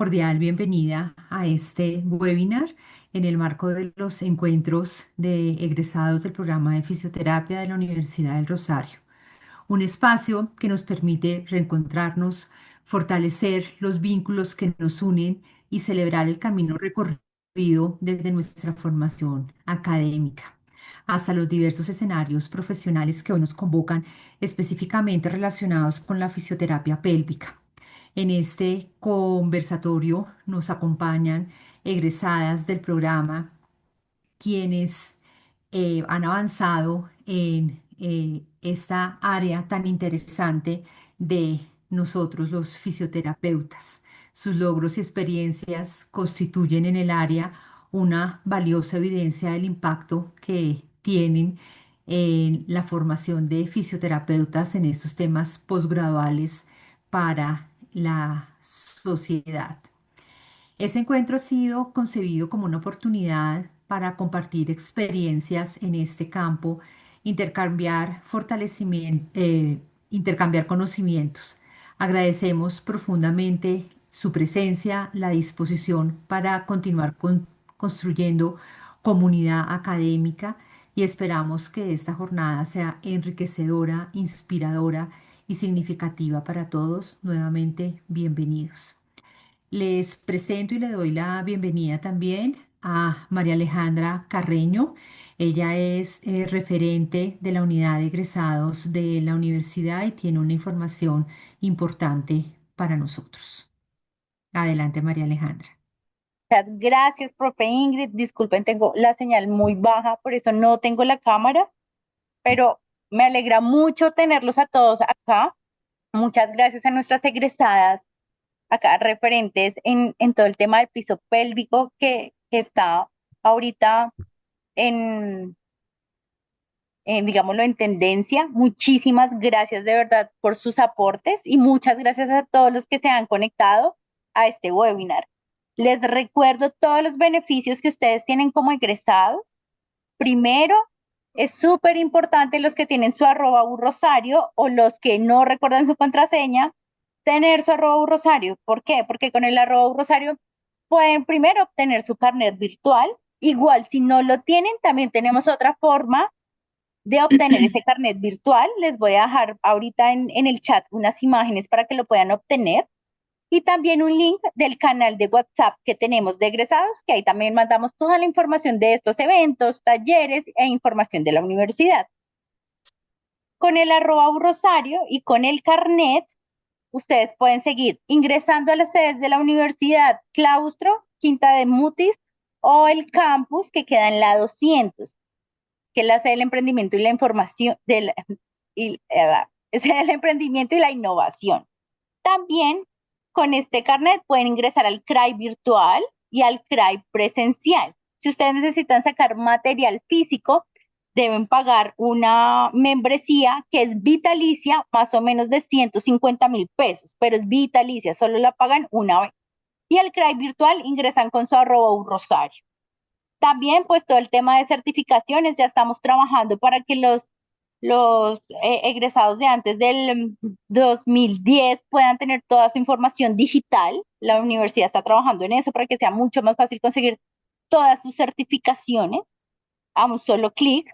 Cordial bienvenida a este webinar en el marco de los encuentros de egresados del programa de fisioterapia de la Universidad del Rosario. Un espacio que nos permite reencontrarnos, fortalecer los vínculos que nos unen y celebrar el camino recorrido desde nuestra formación académica hasta los diversos escenarios profesionales que hoy nos convocan, específicamente relacionados con la fisioterapia pélvica. En este conversatorio nos acompañan egresadas del programa quienes han avanzado en esta área tan interesante de nosotros los fisioterapeutas. Sus logros y experiencias constituyen en el área una valiosa evidencia del impacto que tienen en la formación de fisioterapeutas en estos temas posgraduales para la sociedad. Ese encuentro ha sido concebido como una oportunidad para compartir experiencias en este campo, intercambiar fortalecimiento, intercambiar conocimientos. Agradecemos profundamente su presencia, la disposición para continuar construyendo comunidad académica y esperamos que esta jornada sea enriquecedora, inspiradora y significativa para todos. Nuevamente, bienvenidos. Les presento y le doy la bienvenida también a María Alejandra Carreño. Ella es referente de la unidad de egresados de la universidad y tiene una información importante para nosotros. Adelante, María Alejandra. Muchas gracias, profe Ingrid. Disculpen, tengo la señal muy baja, por eso no tengo la cámara, pero me alegra mucho tenerlos a todos acá. Muchas gracias a nuestras egresadas acá, referentes en todo el tema del piso pélvico que está ahorita en, digámoslo, en tendencia. Muchísimas gracias de verdad por sus aportes y muchas gracias a todos los que se han conectado a este webinar. Les recuerdo todos los beneficios que ustedes tienen como egresados. Primero, es súper importante los que tienen su @rosario o los que no recuerdan su contraseña, tener su @rosario. ¿Por qué? Porque con el @rosario pueden primero obtener su carnet virtual. Igual, si no lo tienen, también tenemos otra forma de obtener ese carnet virtual. Les voy a dejar ahorita en el chat unas imágenes para que lo puedan obtener y también un link del canal de WhatsApp que tenemos de egresados, que ahí también mandamos toda la información de estos eventos, talleres e información de la universidad. Con el @rosario y con el carnet, ustedes pueden seguir ingresando a las sedes de la universidad Claustro, Quinta de Mutis o el campus que queda en la 200, que es la sede del emprendimiento y la información, sede del emprendimiento y la innovación. También con este carnet pueden ingresar al CRAI virtual y al CRAI presencial. Si ustedes necesitan sacar material físico, deben pagar una membresía que es vitalicia, más o menos de 150.000 pesos, pero es vitalicia, solo la pagan una vez. Y al CRAI virtual ingresan con su @rosario. También, pues todo el tema de certificaciones, ya estamos trabajando para que los egresados de antes del 2010 puedan tener toda su información digital. La universidad está trabajando en eso para que sea mucho más fácil conseguir todas sus certificaciones a un solo clic.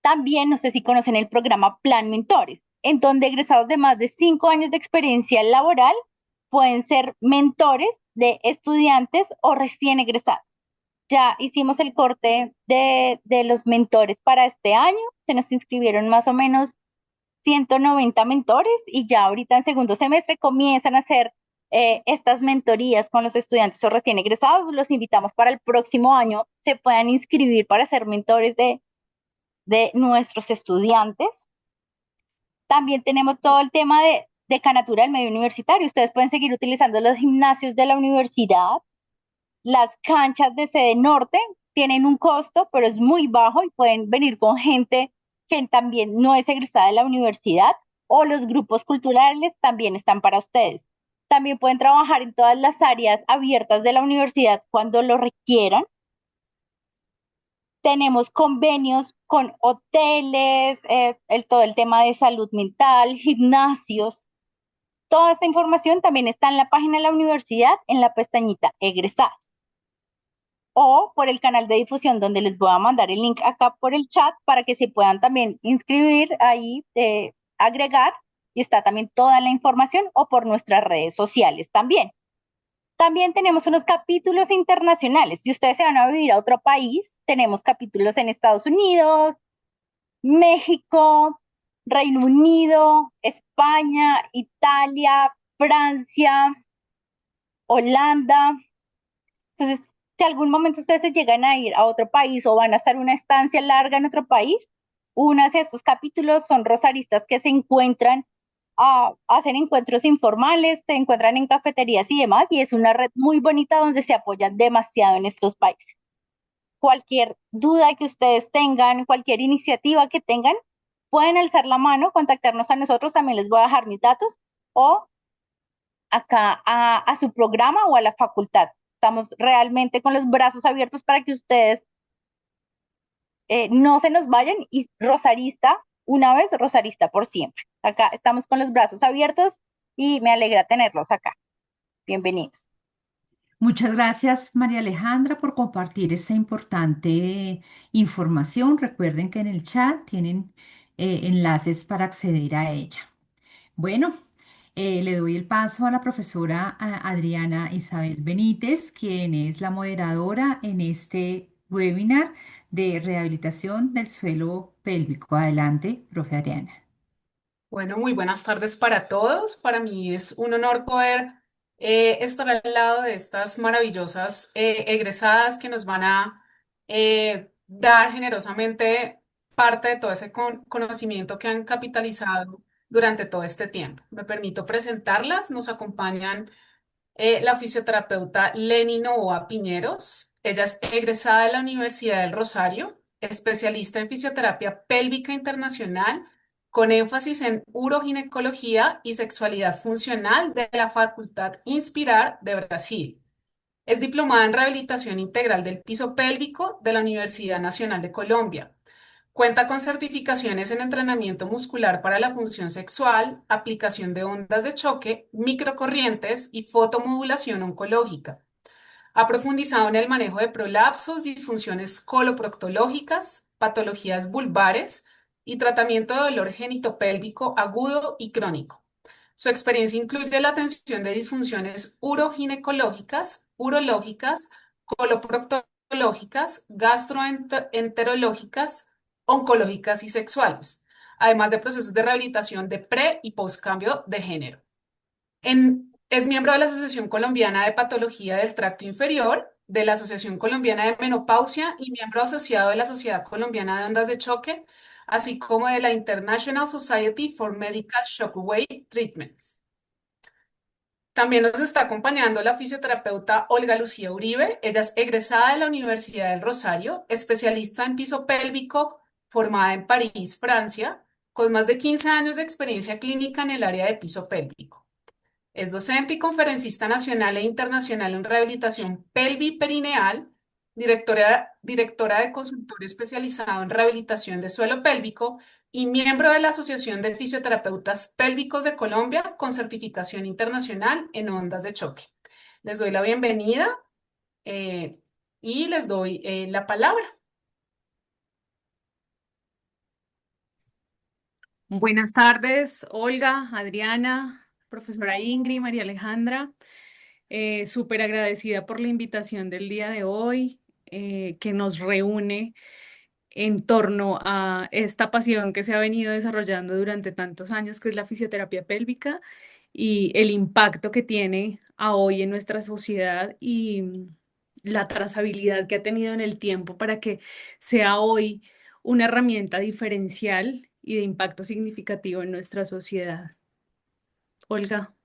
También, no sé si conocen el programa Plan Mentores, en donde egresados de más de 5 años de experiencia laboral pueden ser mentores de estudiantes o recién egresados. Ya hicimos el corte de los mentores para este año. Se nos inscribieron más o menos 190 mentores y ya ahorita en segundo semestre comienzan a hacer estas mentorías con los estudiantes o recién egresados. Los invitamos para el próximo año, se puedan inscribir para ser mentores de nuestros estudiantes. También tenemos todo el tema de decanatura del medio universitario. Ustedes pueden seguir utilizando los gimnasios de la universidad. Las canchas de sede norte tienen un costo, pero es muy bajo y pueden venir con gente que también no es egresada de la universidad, o los grupos culturales también están para ustedes. También pueden trabajar en todas las áreas abiertas de la universidad cuando lo requieran. Tenemos convenios con hoteles, todo el tema de salud mental, gimnasios. Toda esta información también está en la página de la universidad, en la pestañita egresados, o por el canal de difusión donde les voy a mandar el link acá por el chat para que se puedan también inscribir ahí, agregar, y está también toda la información, o por nuestras redes sociales también. También tenemos unos capítulos internacionales. Si ustedes se van a vivir a otro país, tenemos capítulos en Estados Unidos, México, Reino Unido, España, Italia, Francia, Holanda. Entonces, si algún momento ustedes se llegan a ir a otro país o van a estar una estancia larga en otro país, uno de estos capítulos son rosaristas que se encuentran, hacen encuentros informales, se encuentran en cafeterías y demás, y es una red muy bonita donde se apoyan demasiado en estos países. Cualquier duda que ustedes tengan, cualquier iniciativa que tengan, pueden alzar la mano, contactarnos a nosotros, también les voy a dejar mis datos, o acá a su programa o a la facultad. Estamos realmente con los brazos abiertos para que ustedes no se nos vayan, y rosarista una vez, rosarista por siempre. Acá estamos con los brazos abiertos y me alegra tenerlos acá. Bienvenidos. Muchas gracias, María Alejandra, por compartir esta importante información. Recuerden que en el chat tienen enlaces para acceder a ella. Bueno, le doy el paso a la profesora Adriana Isabel Benítez, quien es la moderadora en este webinar de rehabilitación del suelo pélvico. Adelante, profe Adriana. Bueno, muy buenas tardes para todos. Para mí es un honor poder estar al lado de estas maravillosas egresadas que nos van a dar generosamente parte de todo ese conocimiento que han capitalizado durante todo este tiempo. Me permito presentarlas. Nos acompañan la fisioterapeuta Leni Novoa Piñeros. Ella es egresada de la Universidad del Rosario, especialista en fisioterapia pélvica internacional, con énfasis en uroginecología y sexualidad funcional de la Facultad Inspirar de Brasil. Es diplomada en rehabilitación integral del piso pélvico de la Universidad Nacional de Colombia. Cuenta con certificaciones en entrenamiento muscular para la función sexual, aplicación de ondas de choque, microcorrientes y fotomodulación oncológica. Ha profundizado en el manejo de prolapsos, disfunciones coloproctológicas, patologías vulvares y tratamiento de dolor genitopélvico agudo y crónico. Su experiencia incluye la atención de disfunciones uroginecológicas, urológicas, coloproctológicas, gastroenterológicas, oncológicas y sexuales, además de procesos de rehabilitación de pre y postcambio de género. Es miembro de la Asociación Colombiana de Patología del Tracto Inferior, de la Asociación Colombiana de Menopausia y miembro asociado de la Sociedad Colombiana de Ondas de Choque, así como de la International Society for Medical Shockwave Treatments. También nos está acompañando la fisioterapeuta Olga Lucía Uribe. Ella es egresada de la Universidad del Rosario, especialista en piso pélvico, formada en París, Francia, con más de 15 años de experiencia clínica en el área de piso pélvico. Es docente y conferencista nacional e internacional en rehabilitación pelviperineal, directora de consultorio especializado en rehabilitación de suelo pélvico y miembro de la Asociación de Fisioterapeutas Pélvicos de Colombia con certificación internacional en ondas de choque. Les doy la bienvenida eh, y les doy la palabra. Buenas tardes, Olga, Adriana, profesora Ingrid, María Alejandra. Súper agradecida por la invitación del día de hoy, que nos reúne en torno a esta pasión que se ha venido desarrollando durante tantos años, que es la fisioterapia pélvica, y el impacto que tiene a hoy en nuestra sociedad y la trazabilidad que ha tenido en el tiempo para que sea hoy una herramienta diferencial y de impacto significativo en nuestra sociedad. Olga,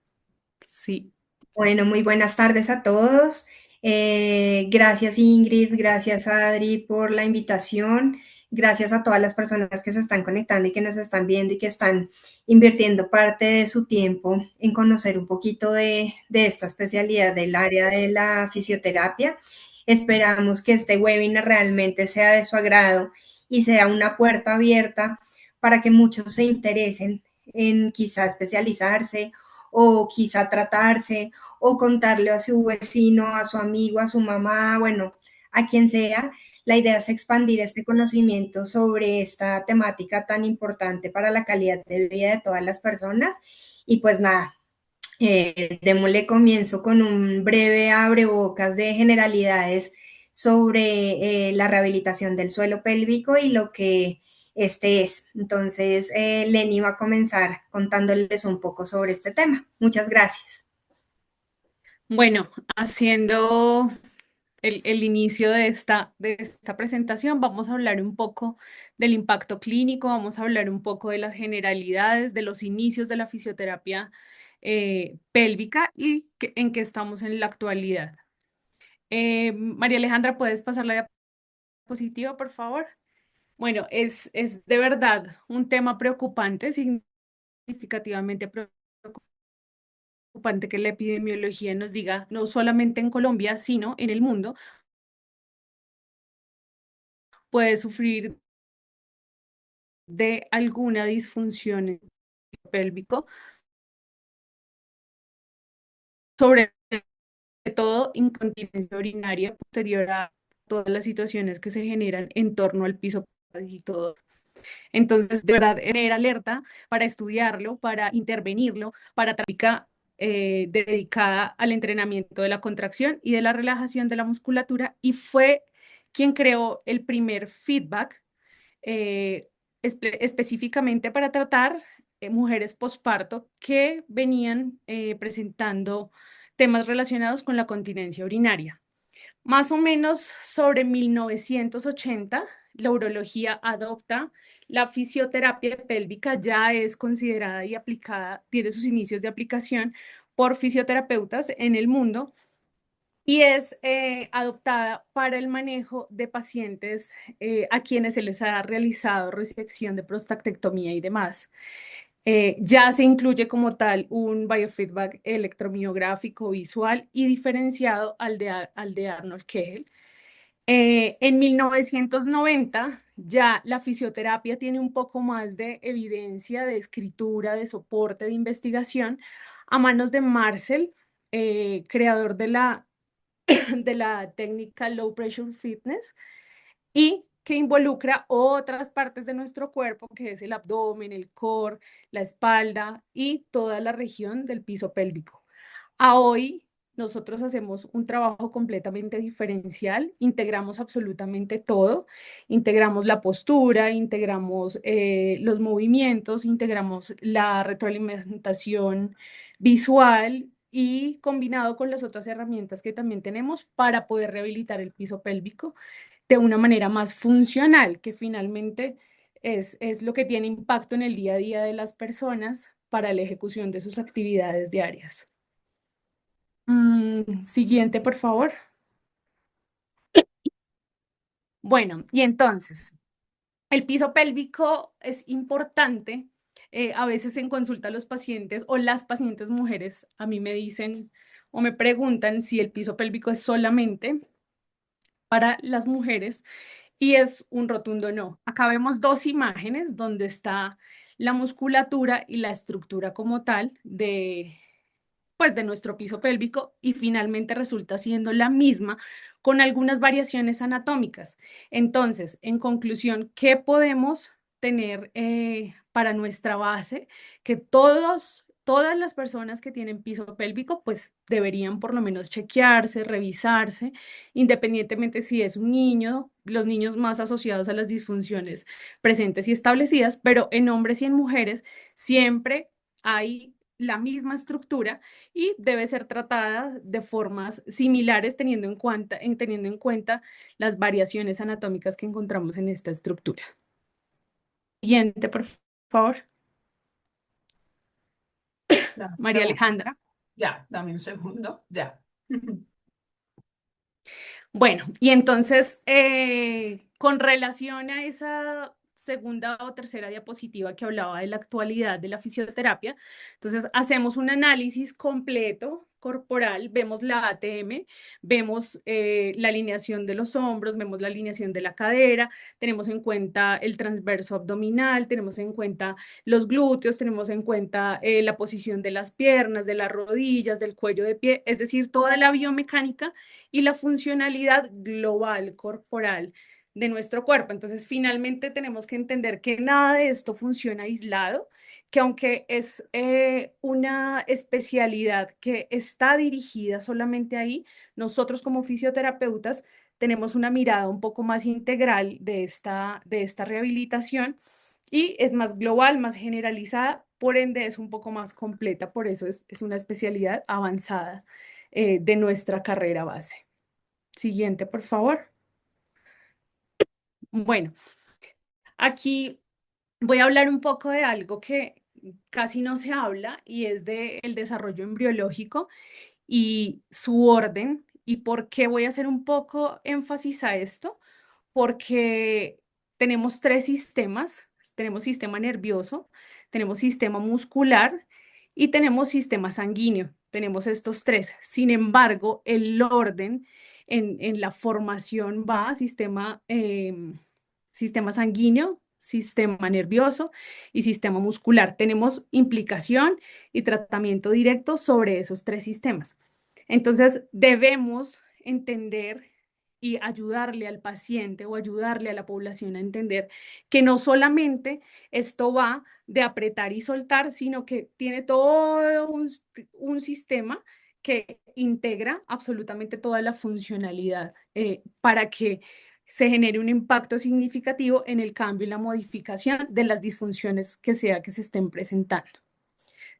sí. Bueno, muy buenas tardes a todos. Gracias Ingrid, gracias Adri por la invitación. Gracias a todas las personas que se están conectando y que nos están viendo y que están invirtiendo parte de su tiempo en conocer un poquito de esta especialidad del área de la fisioterapia. Esperamos que este webinar realmente sea de su agrado y sea una puerta abierta para que muchos se interesen en quizá especializarse o quizá tratarse, o contarle a su vecino, a su amigo, a su mamá, bueno, a quien sea. La idea es expandir este conocimiento sobre esta temática tan importante para la calidad de vida de todas las personas. Y pues nada, démosle comienzo con un breve abrebocas de generalidades sobre la rehabilitación del suelo pélvico y lo que este es. Entonces, Lenny va a comenzar contándoles un poco sobre este tema. Muchas gracias. Bueno, haciendo el inicio de esta presentación, vamos a hablar un poco del impacto clínico, vamos a hablar un poco de las generalidades, de los inicios de la fisioterapia pélvica y en qué estamos en la actualidad. María Alejandra, ¿puedes pasar la diapositiva, por favor? Bueno, es de verdad un tema preocupante, significativamente preocupante que la epidemiología nos diga, no solamente en Colombia, sino en el mundo, puede sufrir de alguna disfunción pélvico, sobre todo incontinencia urinaria posterior a todas las situaciones que se generan en torno al piso y todo. Entonces, de verdad, tener alerta para estudiarlo, para intervenirlo, para técnica dedicada al entrenamiento de la contracción y de la relajación de la musculatura, y fue quien creó el primer feedback eh, específicamente para tratar mujeres posparto que venían presentando temas relacionados con la continencia urinaria. Más o menos sobre 1980, la urología adopta la fisioterapia pélvica, ya es considerada y aplicada, tiene sus inicios de aplicación por fisioterapeutas en el mundo y es adoptada para el manejo de pacientes a quienes se les ha realizado resección de prostatectomía y demás. Ya se incluye como tal un biofeedback electromiográfico visual y diferenciado al de Arnold Kegel. En 1990 ya la fisioterapia tiene un poco más de evidencia, de escritura, de soporte, de investigación a manos de Marcel, creador de la técnica Low Pressure Fitness y que involucra otras partes de nuestro cuerpo, que es el abdomen, el core, la espalda y toda la región del piso pélvico. A hoy nosotros hacemos un trabajo completamente diferencial, integramos absolutamente todo, integramos la postura, integramos los movimientos, integramos la retroalimentación visual y combinado con las otras herramientas que también tenemos para poder rehabilitar el piso pélvico de una manera más funcional, que finalmente es lo que tiene impacto en el día a día de las personas para la ejecución de sus actividades diarias. Siguiente, por favor. Bueno, y entonces, el piso pélvico es importante. A veces en consulta a los pacientes o las pacientes mujeres a mí me dicen o me preguntan si el piso pélvico es solamente para las mujeres y es un rotundo no. Acá vemos dos imágenes donde está la musculatura y la estructura como tal pues de nuestro piso pélvico y finalmente resulta siendo la misma con algunas variaciones anatómicas. Entonces, en conclusión, ¿qué podemos tener para nuestra base? Que todas las personas que tienen piso pélvico pues deberían por lo menos chequearse, revisarse, independientemente si es un niño, los niños más asociados a las disfunciones presentes y establecidas, pero en hombres y en mujeres siempre hay la misma estructura y debe ser tratada de formas similares teniendo en cuenta las variaciones anatómicas que encontramos en esta estructura. Siguiente, por favor. María Alejandra. Ya, dame un segundo, ya. Bueno, y entonces, con relación a esa segunda o tercera diapositiva que hablaba de la actualidad de la fisioterapia. Entonces, hacemos un análisis completo corporal, vemos la ATM, vemos la alineación de los hombros, vemos la alineación de la cadera, tenemos en cuenta el transverso abdominal, tenemos en cuenta los glúteos, tenemos en cuenta la posición de las piernas, de las rodillas, del cuello de pie, es decir, toda la biomecánica y la funcionalidad global corporal de nuestro cuerpo. Entonces, finalmente tenemos que entender que nada de esto funciona aislado, que aunque es una especialidad que está dirigida solamente ahí, nosotros como fisioterapeutas tenemos una mirada un poco más integral de esta rehabilitación y es más global, más generalizada, por ende es un poco más completa, por eso es una especialidad avanzada de nuestra carrera base. Siguiente, por favor. Bueno, aquí voy a hablar un poco de algo que casi no se habla y es del desarrollo embriológico y su orden. ¿Y por qué voy a hacer un poco énfasis a esto? Porque tenemos tres sistemas. Tenemos sistema nervioso, tenemos sistema muscular y tenemos sistema sanguíneo. Tenemos estos tres. Sin embargo, el orden en la formación va sistema sanguíneo, sistema nervioso y sistema muscular. Tenemos implicación y tratamiento directo sobre esos tres sistemas. Entonces, debemos entender y ayudarle al paciente o ayudarle a la población a entender que no solamente esto va de apretar y soltar, sino que tiene todo un sistema que integra absolutamente toda la funcionalidad para que se genere un impacto significativo en el cambio y la modificación de las disfunciones que sea que se estén presentando.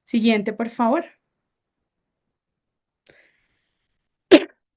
Siguiente, por favor.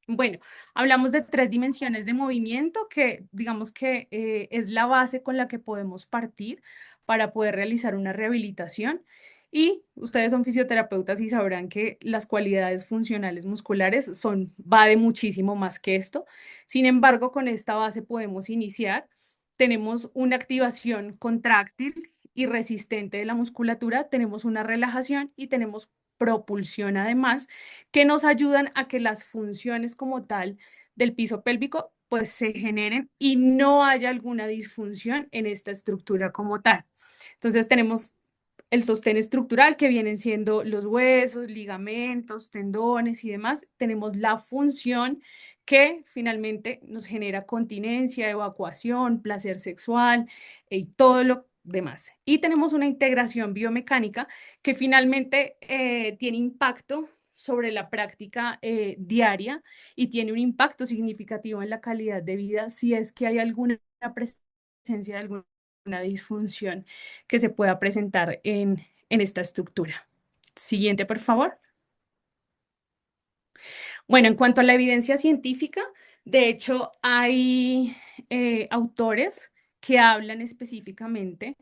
Bueno, hablamos de tres dimensiones de movimiento que digamos que es la base con la que podemos partir para poder realizar una rehabilitación. Y ustedes son fisioterapeutas y sabrán que las cualidades funcionales musculares va de muchísimo más que esto. Sin embargo, con esta base podemos iniciar. Tenemos una activación contráctil y resistente de la musculatura, tenemos una relajación y tenemos propulsión además que nos ayudan a que las funciones como tal del piso pélvico pues se generen y no haya alguna disfunción en esta estructura como tal. Entonces tenemos el sostén estructural que vienen siendo los huesos, ligamentos, tendones y demás. Tenemos la función que finalmente nos genera continencia, evacuación, placer sexual y todo lo demás. Y tenemos una integración biomecánica que finalmente tiene impacto sobre la práctica diaria y tiene un impacto significativo en la calidad de vida si es que hay alguna presencia de alguna disfunción que se pueda presentar en esta estructura. Siguiente, por favor. Bueno, en cuanto a la evidencia científica, de hecho, hay autores que hablan específicamente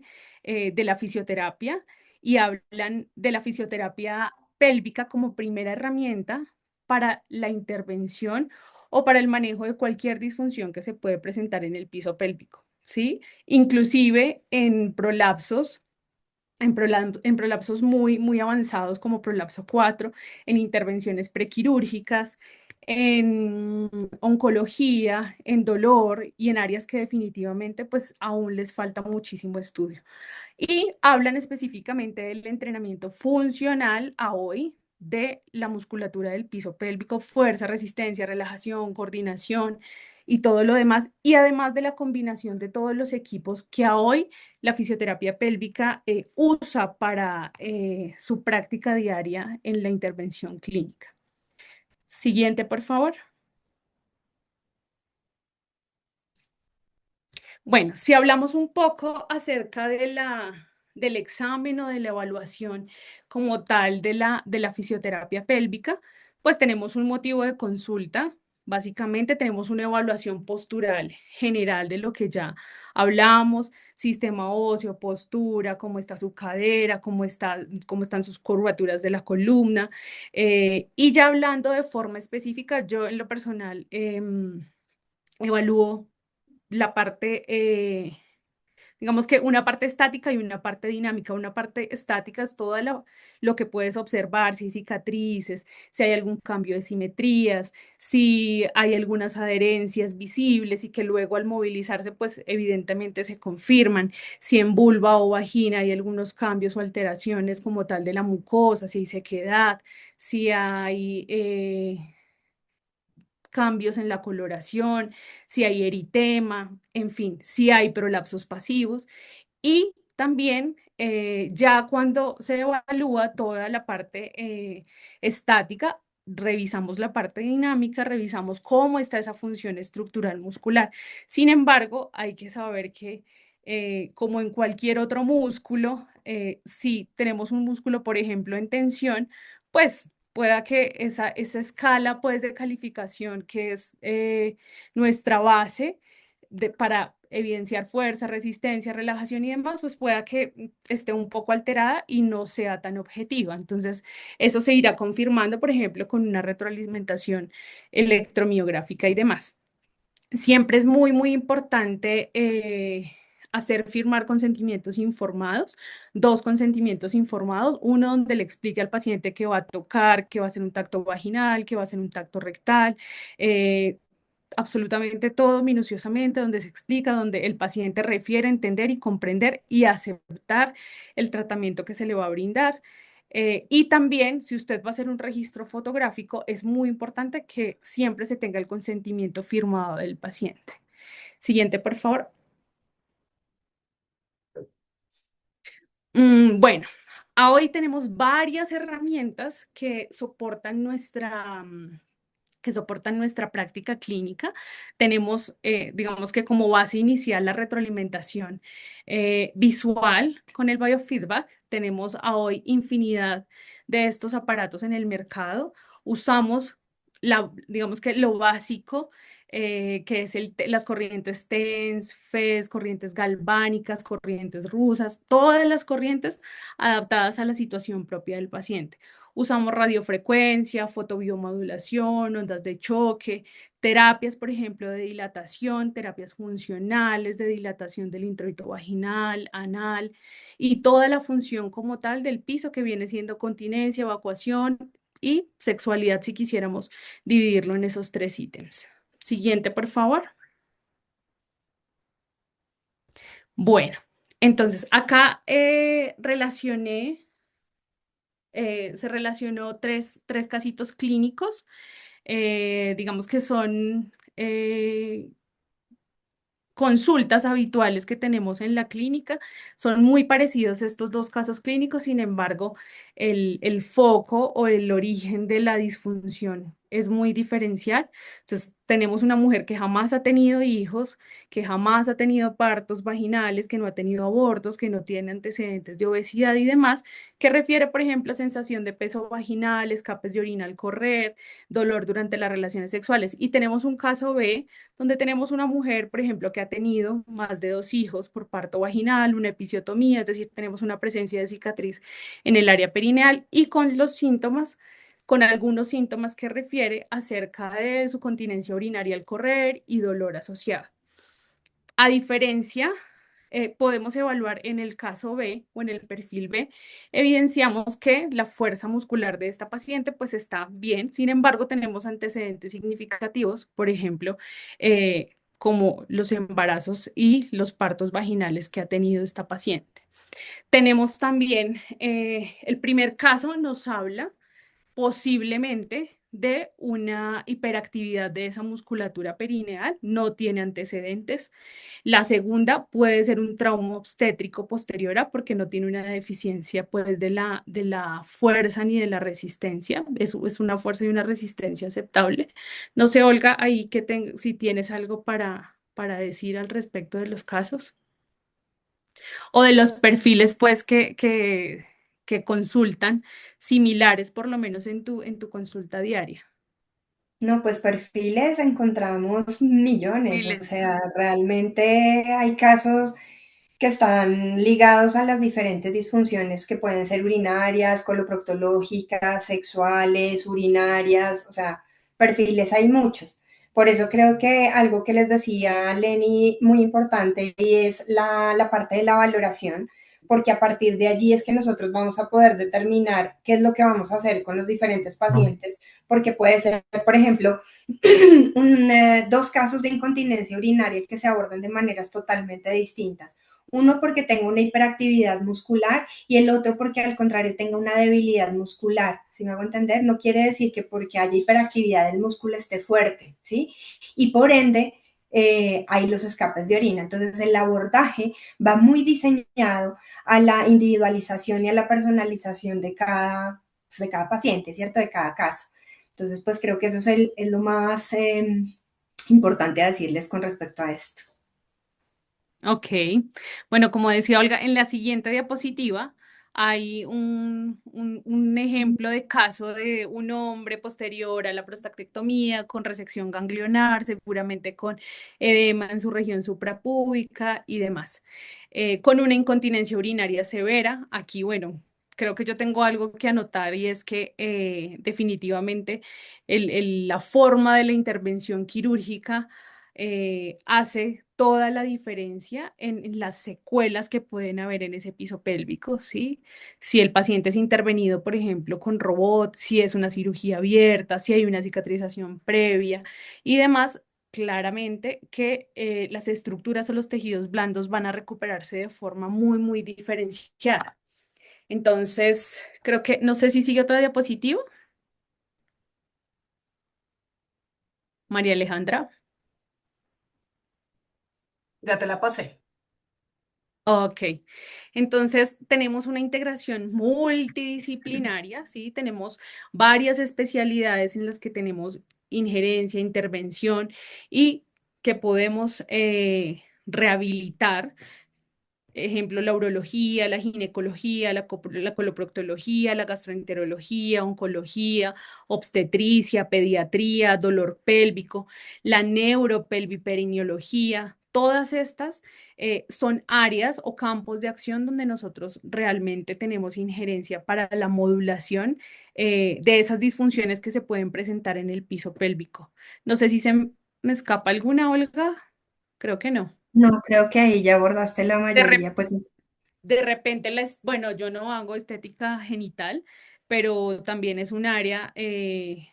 de la fisioterapia y hablan de la fisioterapia pélvica como primera herramienta para la intervención o para el manejo de cualquier disfunción que se puede presentar en el piso pélvico, ¿sí? Inclusive en prolapsos muy avanzados como prolapso 4, en intervenciones prequirúrgicas, en oncología, en dolor y en áreas que definitivamente pues aún les falta muchísimo estudio. Y hablan específicamente del entrenamiento funcional a hoy de la musculatura del piso pélvico, fuerza, resistencia, relajación, coordinación y todo lo demás. Y además de la combinación de todos los equipos que a hoy la fisioterapia pélvica usa para su práctica diaria en la intervención clínica. Siguiente, por favor. Bueno, si hablamos un poco acerca del examen o de la evaluación como tal de la fisioterapia pélvica, pues tenemos un motivo de consulta. Básicamente tenemos una evaluación postural general de lo que ya hablamos, sistema óseo, postura, cómo está su cadera, cómo están sus curvaturas de la columna. Y ya hablando de forma específica, yo en lo personal evalúo la parte digamos que una parte estática y una parte dinámica. Una parte estática es todo lo que puedes observar, si hay cicatrices, si hay algún cambio de simetrías, si hay algunas adherencias visibles y que luego al movilizarse, pues evidentemente se confirman. Si en vulva o vagina hay algunos cambios o alteraciones como tal de la mucosa, si hay sequedad, si hay cambios en la coloración, si hay eritema, en fin, si hay prolapsos pasivos. Y también ya cuando se evalúa toda la parte estática, revisamos la parte dinámica, revisamos cómo está esa función estructural muscular. Sin embargo, hay que saber que como en cualquier otro músculo, si tenemos un músculo, por ejemplo, en tensión, pues pueda que esa escala pues, de calificación que es nuestra base para evidenciar fuerza, resistencia, relajación y demás, pues pueda que esté un poco alterada y no sea tan objetiva. Entonces, eso se irá confirmando, por ejemplo, con una retroalimentación electromiográfica y demás. Siempre es muy, muy importante hacer firmar consentimientos informados, dos consentimientos informados, uno donde le explique al paciente que va a tocar, que va a hacer un tacto vaginal, que va a hacer un tacto rectal, absolutamente todo minuciosamente, donde se explica, donde el paciente refiere, entender y comprender y aceptar el tratamiento que se le va a brindar. Y también, si usted va a hacer un registro fotográfico, es muy importante que siempre se tenga el consentimiento firmado del paciente. Siguiente, por favor. Bueno, hoy tenemos varias herramientas que soportan nuestra práctica clínica. Tenemos, digamos que como base inicial, la retroalimentación visual con el biofeedback. Tenemos a hoy infinidad de estos aparatos en el mercado. Usamos, digamos que lo básico, que es las corrientes TENS, FES, corrientes galvánicas, corrientes rusas, todas las corrientes adaptadas a la situación propia del paciente. Usamos radiofrecuencia, fotobiomodulación, ondas de choque, terapias, por ejemplo, de dilatación, terapias funcionales de dilatación del introito vaginal, anal y toda la función como tal del piso que viene siendo continencia, evacuación y sexualidad si quisiéramos dividirlo en esos tres ítems. Siguiente, por favor. Bueno, entonces acá se relacionó tres casitos clínicos, digamos que son consultas habituales que tenemos en la clínica. Son muy parecidos estos dos casos clínicos, sin embargo, el foco o el origen de la disfunción es muy diferencial. Entonces, tenemos una mujer que jamás ha tenido hijos, que jamás ha tenido partos vaginales, que no ha tenido abortos, que no tiene antecedentes de obesidad y demás, que refiere, por ejemplo, sensación de peso vaginal, escapes de orina al correr, dolor durante las relaciones sexuales. Y tenemos un caso B donde tenemos una mujer, por ejemplo, que ha tenido más de 2 hijos por parto vaginal, una episiotomía, es decir, tenemos una presencia de cicatriz en el área perineal y con los síntomas, con algunos síntomas que refiere acerca de su continencia urinaria al correr y dolor asociado. A diferencia, podemos evaluar en el caso B o en el perfil B, evidenciamos que la fuerza muscular de esta paciente pues está bien, sin embargo tenemos antecedentes significativos, por ejemplo, como los embarazos y los partos vaginales que ha tenido esta paciente. Tenemos también, el primer caso nos habla posiblemente de una hiperactividad de esa musculatura perineal, no tiene antecedentes. La segunda puede ser un trauma obstétrico posterior a porque no tiene una deficiencia pues de la fuerza ni de la resistencia, es una fuerza y una resistencia aceptable. No sé, Olga, ahí si tienes algo para decir al respecto de los casos o de los perfiles pues que consultan similares por lo menos en tu consulta diaria. No, pues perfiles encontramos millones, o Miles. sea, realmente hay casos que están ligados a las diferentes disfunciones que pueden ser urinarias, coloproctológicas, sexuales, urinarias, o sea, perfiles hay muchos. Por eso creo que algo que les decía Lenny muy importante y es la parte de la valoración, porque a partir de allí es que nosotros vamos a poder determinar qué es lo que vamos a hacer con los diferentes pacientes, porque puede ser, por ejemplo, dos casos de incontinencia urinaria que se abordan de maneras totalmente distintas. Uno porque tengo una hiperactividad muscular y el otro porque al contrario tenga una debilidad muscular. ¿Sí me hago entender? No quiere decir que porque haya hiperactividad el músculo esté fuerte, ¿sí? Y por ende hay los escapes de orina. Entonces el abordaje va muy diseñado a la individualización y a la personalización pues, de cada paciente, ¿cierto? De cada caso. Entonces, pues creo que eso es lo más importante a decirles con respecto a esto. Ok, bueno, como decía Olga, en la siguiente diapositiva hay un ejemplo de caso de un hombre posterior a la prostatectomía con resección ganglionar, seguramente con edema en su región suprapúbica y demás, con una incontinencia urinaria severa. Aquí, bueno, creo que yo tengo algo que anotar y es que definitivamente la forma de la intervención quirúrgica hace toda la diferencia en las secuelas que pueden haber en ese piso pélvico, ¿sí? Si el paciente es intervenido, por ejemplo, con robot, si es una cirugía abierta, si hay una cicatrización previa y demás, claramente que las estructuras o los tejidos blandos van a recuperarse de forma muy, muy diferenciada. Entonces, creo que, no sé si sigue otra diapositiva, María Alejandra. Ya te la pasé. Ok, entonces tenemos una integración multidisciplinaria, ¿sí? Tenemos varias especialidades en las que tenemos injerencia, intervención y que podemos rehabilitar. Ejemplo, la urología, la ginecología, la coloproctología, la gastroenterología, oncología, obstetricia, pediatría, dolor pélvico, la neuropelviperineología. Todas estas son áreas o campos de acción donde nosotros realmente tenemos injerencia para la modulación de esas disfunciones que se pueden presentar en el piso pélvico. No sé si se me escapa alguna, Olga. Creo que no. No, creo que ahí ya abordaste la De, re- mayoría, pues de repente, bueno, yo no hago estética genital, pero también es un área que,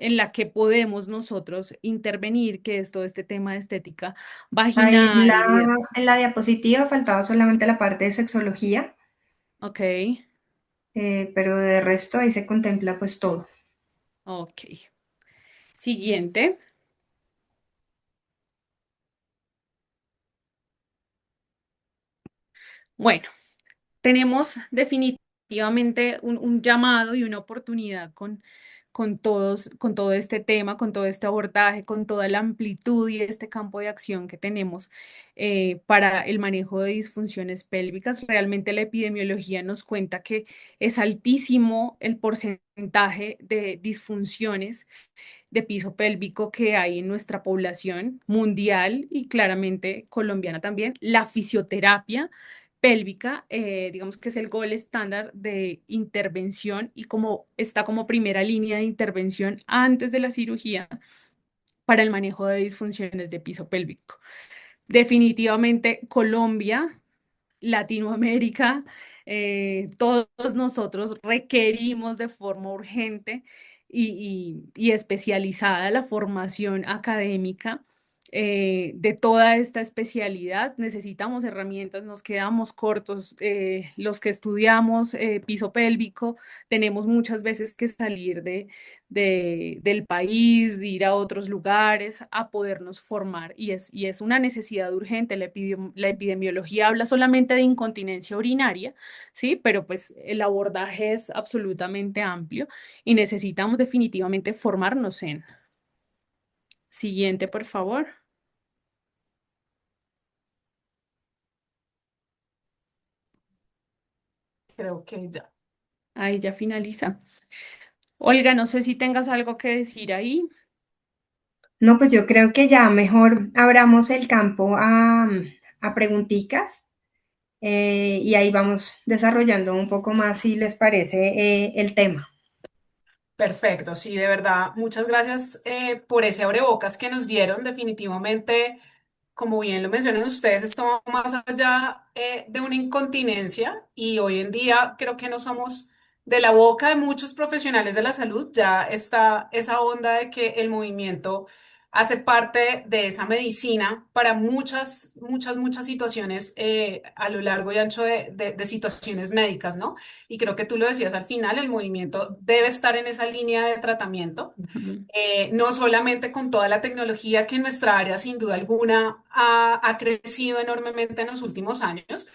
en la que podemos nosotros intervenir, que es todo este tema de estética ahí vaginal y de... en la diapositiva faltaba solamente la parte de sexología, Ok, pero de resto ahí se contempla pues todo. ok. Siguiente. Bueno, tenemos definitivamente un llamado y una oportunidad con todo este tema, con todo este abordaje, con toda la amplitud y este campo de acción que tenemos para el manejo de disfunciones pélvicas. Realmente la epidemiología nos cuenta que es altísimo el porcentaje de disfunciones de piso pélvico que hay en nuestra población mundial y claramente colombiana también. La fisioterapia pélvica, digamos que es el gol estándar de intervención y como está como primera línea de intervención antes de la cirugía para el manejo de disfunciones de piso pélvico. Definitivamente Colombia, Latinoamérica, todos nosotros requerimos de forma urgente y especializada la formación académica de toda esta especialidad. Necesitamos herramientas, nos quedamos cortos. Los que estudiamos piso pélvico, tenemos muchas veces que salir del país, ir a otros lugares a podernos formar y es una necesidad urgente. La epidemiología habla solamente de incontinencia urinaria, ¿sí? Pero pues el abordaje es absolutamente amplio y necesitamos definitivamente formarnos en. Siguiente, por favor. Creo que ya. Ahí ya finaliza. Olga, no sé si tengas algo que decir ahí. No, pues yo creo que ya mejor abramos el campo a pregunticas y ahí vamos desarrollando un poco más, si les parece, el tema. Perfecto, sí, de verdad, muchas gracias por ese abrebocas que nos dieron. Definitivamente, como bien lo mencionan ustedes, esto va más allá de una incontinencia y hoy en día creo que no somos de la boca de muchos profesionales de la salud, ya está esa onda de que el movimiento hace parte de esa medicina para muchas situaciones a lo largo y ancho de situaciones médicas, ¿no? Y creo que tú lo decías al final, el movimiento debe estar en esa línea de tratamiento, Ujú. no solamente con toda la tecnología que en nuestra área sin duda alguna ha crecido enormemente en los últimos años,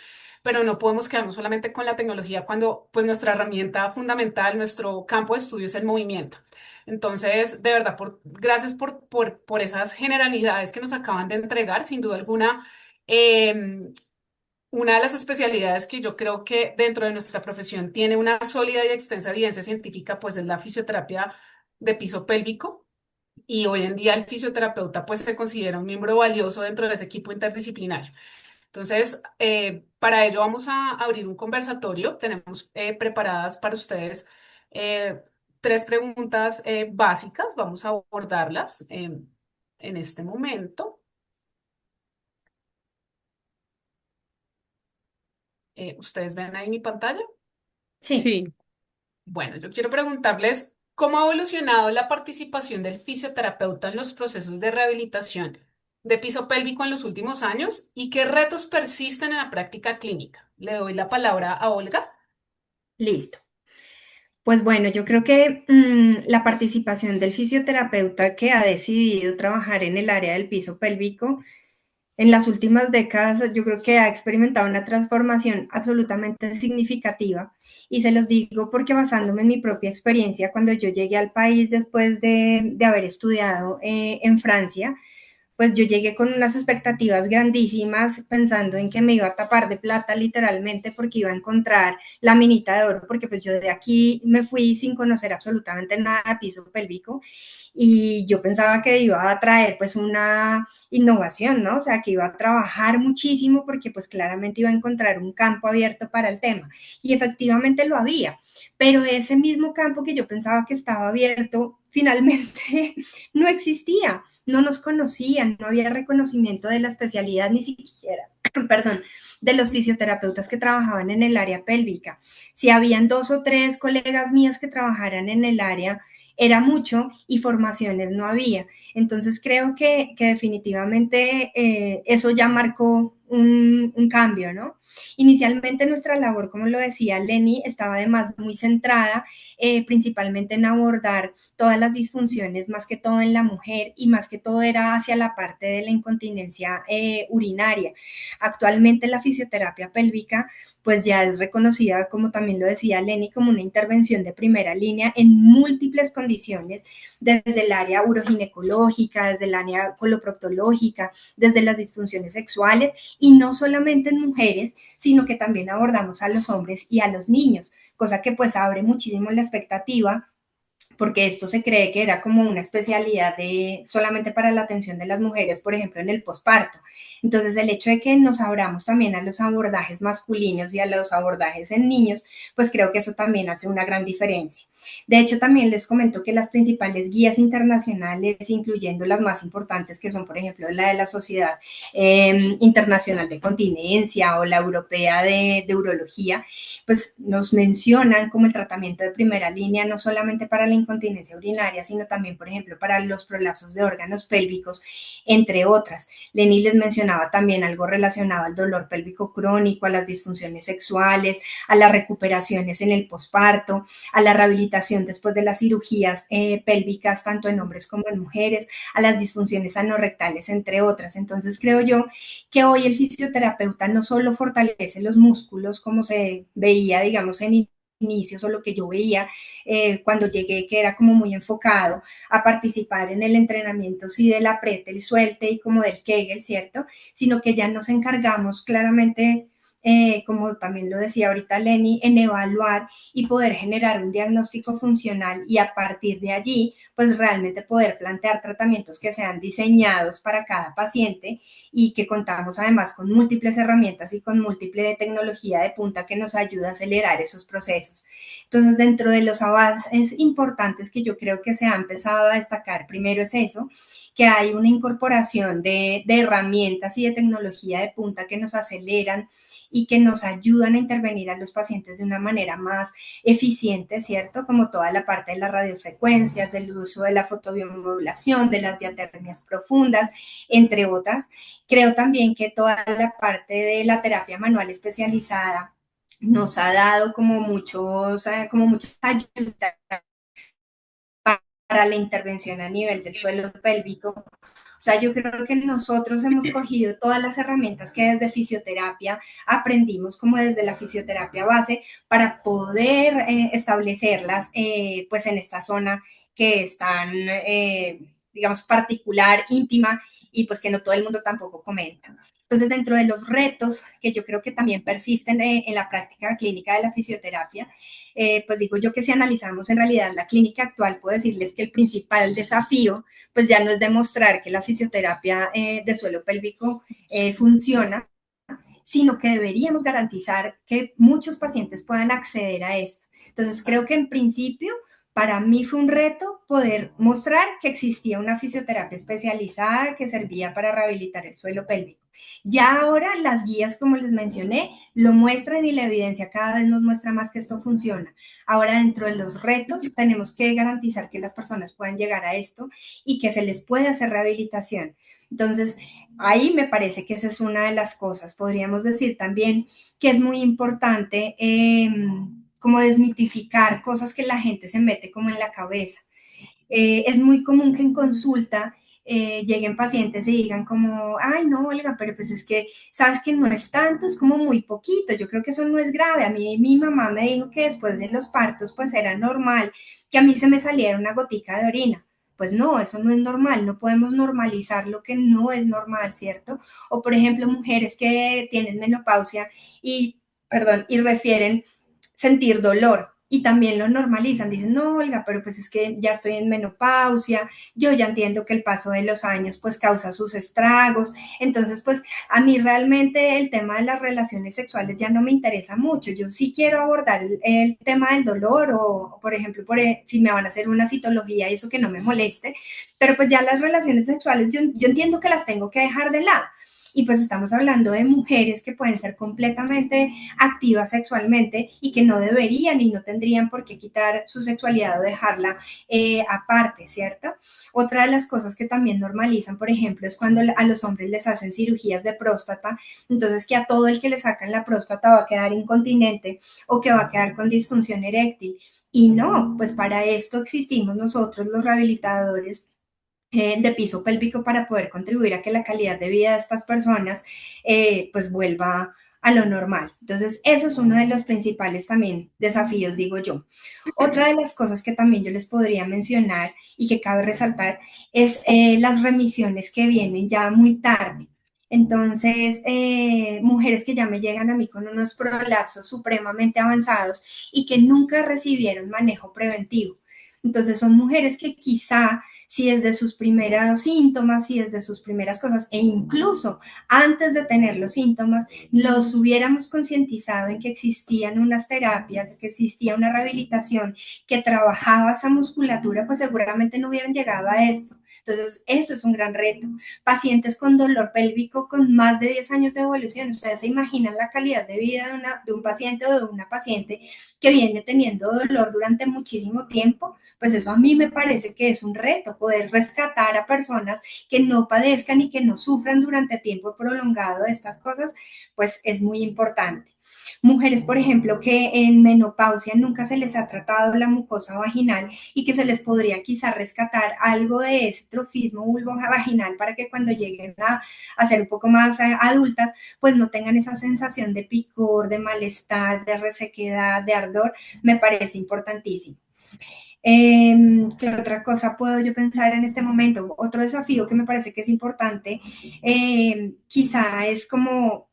pero no podemos quedarnos solamente con la tecnología cuando pues nuestra herramienta fundamental, nuestro campo de estudio es el movimiento. Entonces, de verdad, gracias por esas generalidades que nos acaban de entregar, sin duda alguna. Una de las especialidades que yo creo que dentro de nuestra profesión tiene una sólida y extensa evidencia científica, pues es la fisioterapia de piso pélvico. Y hoy en día el fisioterapeuta pues se considera un miembro valioso dentro de ese equipo interdisciplinario. Entonces, para ello vamos a abrir un conversatorio. Tenemos preparadas para ustedes eh, tres preguntas básicas. Vamos a abordarlas en este momento. ¿Ustedes ven ahí mi pantalla? Sí, Sí. Bueno, yo quiero preguntarles cómo ha evolucionado la participación del fisioterapeuta en los procesos de rehabilitación de piso pélvico en los últimos años y qué retos persisten en la práctica clínica. Le doy la palabra a Olga. listo. Pues bueno, yo creo que la participación del fisioterapeuta que ha decidido trabajar en el área del piso pélvico en las últimas décadas, yo creo que ha experimentado una transformación absolutamente significativa. Y se los digo porque basándome en mi propia experiencia, cuando yo llegué al país después de haber estudiado en Francia, pues yo llegué con unas expectativas grandísimas pensando en que me iba a tapar de plata literalmente porque iba a encontrar la minita de oro, porque pues yo de aquí me fui sin conocer absolutamente nada de piso pélvico y yo pensaba que iba a traer pues una innovación, ¿no? O sea, que iba a trabajar muchísimo porque pues claramente iba a encontrar un campo abierto para el tema y efectivamente lo había, pero ese mismo campo que yo pensaba que estaba abierto finalmente no existía, no nos conocían, no había reconocimiento de la especialidad ni siquiera, perdón, de los fisioterapeutas que trabajaban en el área pélvica. Si habían 2 o 3 colegas mías que trabajaran en el área, era mucho y formaciones no había. Entonces creo que definitivamente eso ya marcó un cambio, ¿no? Inicialmente nuestra labor, como lo decía Lenny, estaba además muy centrada principalmente en abordar todas las disfunciones, más que todo en la mujer y más que todo era hacia la parte de la incontinencia urinaria. Actualmente la fisioterapia pélvica pues ya es reconocida, como también lo decía Lenny, como una intervención de primera línea en múltiples condiciones, desde el área uroginecológica, desde el área coloproctológica, desde las disfunciones sexuales y no solamente en mujeres, sino que también abordamos a los hombres y a los niños, cosa que pues abre muchísimo la expectativa porque esto se cree que era como una especialidad de solamente para la atención de las mujeres, por ejemplo, en el posparto. Entonces, el hecho de que nos abramos también a los abordajes masculinos y a los abordajes en niños, pues creo que eso también hace una gran diferencia. De hecho, también les comento que las principales guías internacionales, incluyendo las más importantes, que son, por ejemplo, la de la Sociedad Internacional de Continencia o la Europea de Urología, pues nos mencionan como el tratamiento de primera línea, no solamente para la incontinencia urinaria, sino también, por ejemplo, para los prolapsos de órganos pélvicos, entre otras. Lenny les mencionaba también algo relacionado al dolor pélvico crónico, a las disfunciones sexuales, a las recuperaciones en el posparto, a la rehabilitación después de las cirugías pélvicas, tanto en hombres como en mujeres, a las disfunciones anorrectales, entre otras. Entonces creo yo que hoy el fisioterapeuta no solo fortalece los músculos como se veía, digamos, en inicios o lo que yo veía cuando llegué, que era como muy enfocado a participar en el entrenamiento, sí, del apriete, el suelte y como del Kegel, ¿cierto? Sino que ya nos encargamos claramente como también lo decía ahorita Lenny, en evaluar y poder generar un diagnóstico funcional y a partir de allí, pues realmente poder plantear tratamientos que sean diseñados para cada paciente y que contamos además con múltiples herramientas y con múltiple tecnología de punta que nos ayuda a acelerar esos procesos. Entonces, dentro de los avances importantes que yo creo que se ha empezado a destacar, primero es eso, que hay una incorporación de herramientas y de tecnología de punta que nos aceleran y que nos ayudan a intervenir a los pacientes de una manera más eficiente, ¿cierto? Como toda la parte de las radiofrecuencias, del uso de la fotobiomodulación, de las diatermias profundas, entre otras. Creo también que toda la parte de la terapia manual especializada nos ha dado como muchas ayudas para la intervención a nivel del suelo pélvico. O sea, yo creo que nosotros hemos cogido todas las herramientas que desde fisioterapia aprendimos, como desde la fisioterapia base, para poder establecerlas pues en esta zona que es tan, digamos, particular, íntima y pues que no todo el mundo tampoco comenta. Entonces, dentro de los retos que yo creo que también persisten en la práctica clínica de la fisioterapia, pues digo yo que si analizamos en realidad la clínica actual, puedo decirles que el principal desafío pues ya no es demostrar que la fisioterapia de suelo pélvico funciona, sino que deberíamos garantizar que muchos pacientes puedan acceder a esto. Entonces, creo que en principio, para mí fue un reto poder mostrar que existía una fisioterapia especializada que servía para rehabilitar el suelo pélvico. Ya ahora las guías, como les mencioné, lo muestran y la evidencia cada vez nos muestra más que esto funciona. Ahora, dentro de los retos, tenemos que garantizar que las personas puedan llegar a esto y que se les pueda hacer rehabilitación. Entonces, ahí me parece que esa es una de las cosas. Podríamos decir también que es muy importante como desmitificar cosas que la gente se mete como en la cabeza. Es muy común que en consulta lleguen pacientes y digan como, ay, no, Olga, pero pues es que, sabes que no es tanto, es como muy poquito, yo creo que eso no es grave. A mí mi mamá me dijo que después de los partos pues era normal que a mí se me saliera una gotica de orina. Pues no, eso no es normal, no podemos normalizar lo que no es normal, ¿cierto? O por ejemplo, mujeres que tienen menopausia y, perdón, y refieren sentir dolor y también lo normalizan, dicen, no, Olga, pero pues es que ya estoy en menopausia, yo ya entiendo que el paso de los años pues causa sus estragos, entonces pues a mí realmente el tema de las relaciones sexuales ya no me interesa mucho, yo sí quiero abordar el tema del dolor o por ejemplo, si me van a hacer una citología y eso que no me moleste, pero pues ya las relaciones sexuales yo entiendo que las tengo que dejar de lado. Y pues estamos hablando de mujeres que pueden ser completamente activas sexualmente y que no deberían y no tendrían por qué quitar su sexualidad o dejarla aparte, ¿cierto? Otra de las cosas que también normalizan, por ejemplo, es cuando a los hombres les hacen cirugías de próstata, entonces que a todo el que le sacan la próstata va a quedar incontinente o que va a quedar con disfunción eréctil. Y no, pues para esto existimos nosotros los rehabilitadores de piso pélvico para poder contribuir a que la calidad de vida de estas personas pues vuelva a lo normal. Entonces, eso es uno de los principales también desafíos, digo yo. Otra de las cosas que también yo les podría mencionar y que cabe resaltar es las remisiones que vienen ya muy tarde. Entonces, mujeres que ya me llegan a mí con unos prolapsos supremamente avanzados y que nunca recibieron manejo preventivo. Entonces, son mujeres que quizá si desde sus primeros síntomas, si desde sus primeras cosas, e incluso antes de tener los síntomas, los hubiéramos concientizado en que existían unas terapias, que existía una rehabilitación que trabajaba esa musculatura, pues seguramente no hubieran llegado a esto. Entonces, eso es un gran reto. Pacientes con dolor pélvico con más de 10 años de evolución. Ustedes se imaginan la calidad de vida de un paciente o de una paciente que viene teniendo dolor durante muchísimo tiempo. Pues eso a mí me parece que es un reto, poder rescatar a personas que no padezcan y que no sufran durante tiempo prolongado de estas cosas, pues es muy importante. Mujeres, por ejemplo, que en menopausia nunca se les ha tratado la mucosa vaginal y que se les podría quizá rescatar algo de ese trofismo vulvovaginal para que cuando lleguen a ser un poco más adultas, pues no tengan esa sensación de picor, de malestar, de resequedad, de ardor, me parece importantísimo. ¿Qué otra cosa puedo yo pensar en este momento? Otro desafío que me parece que es importante, quizá es como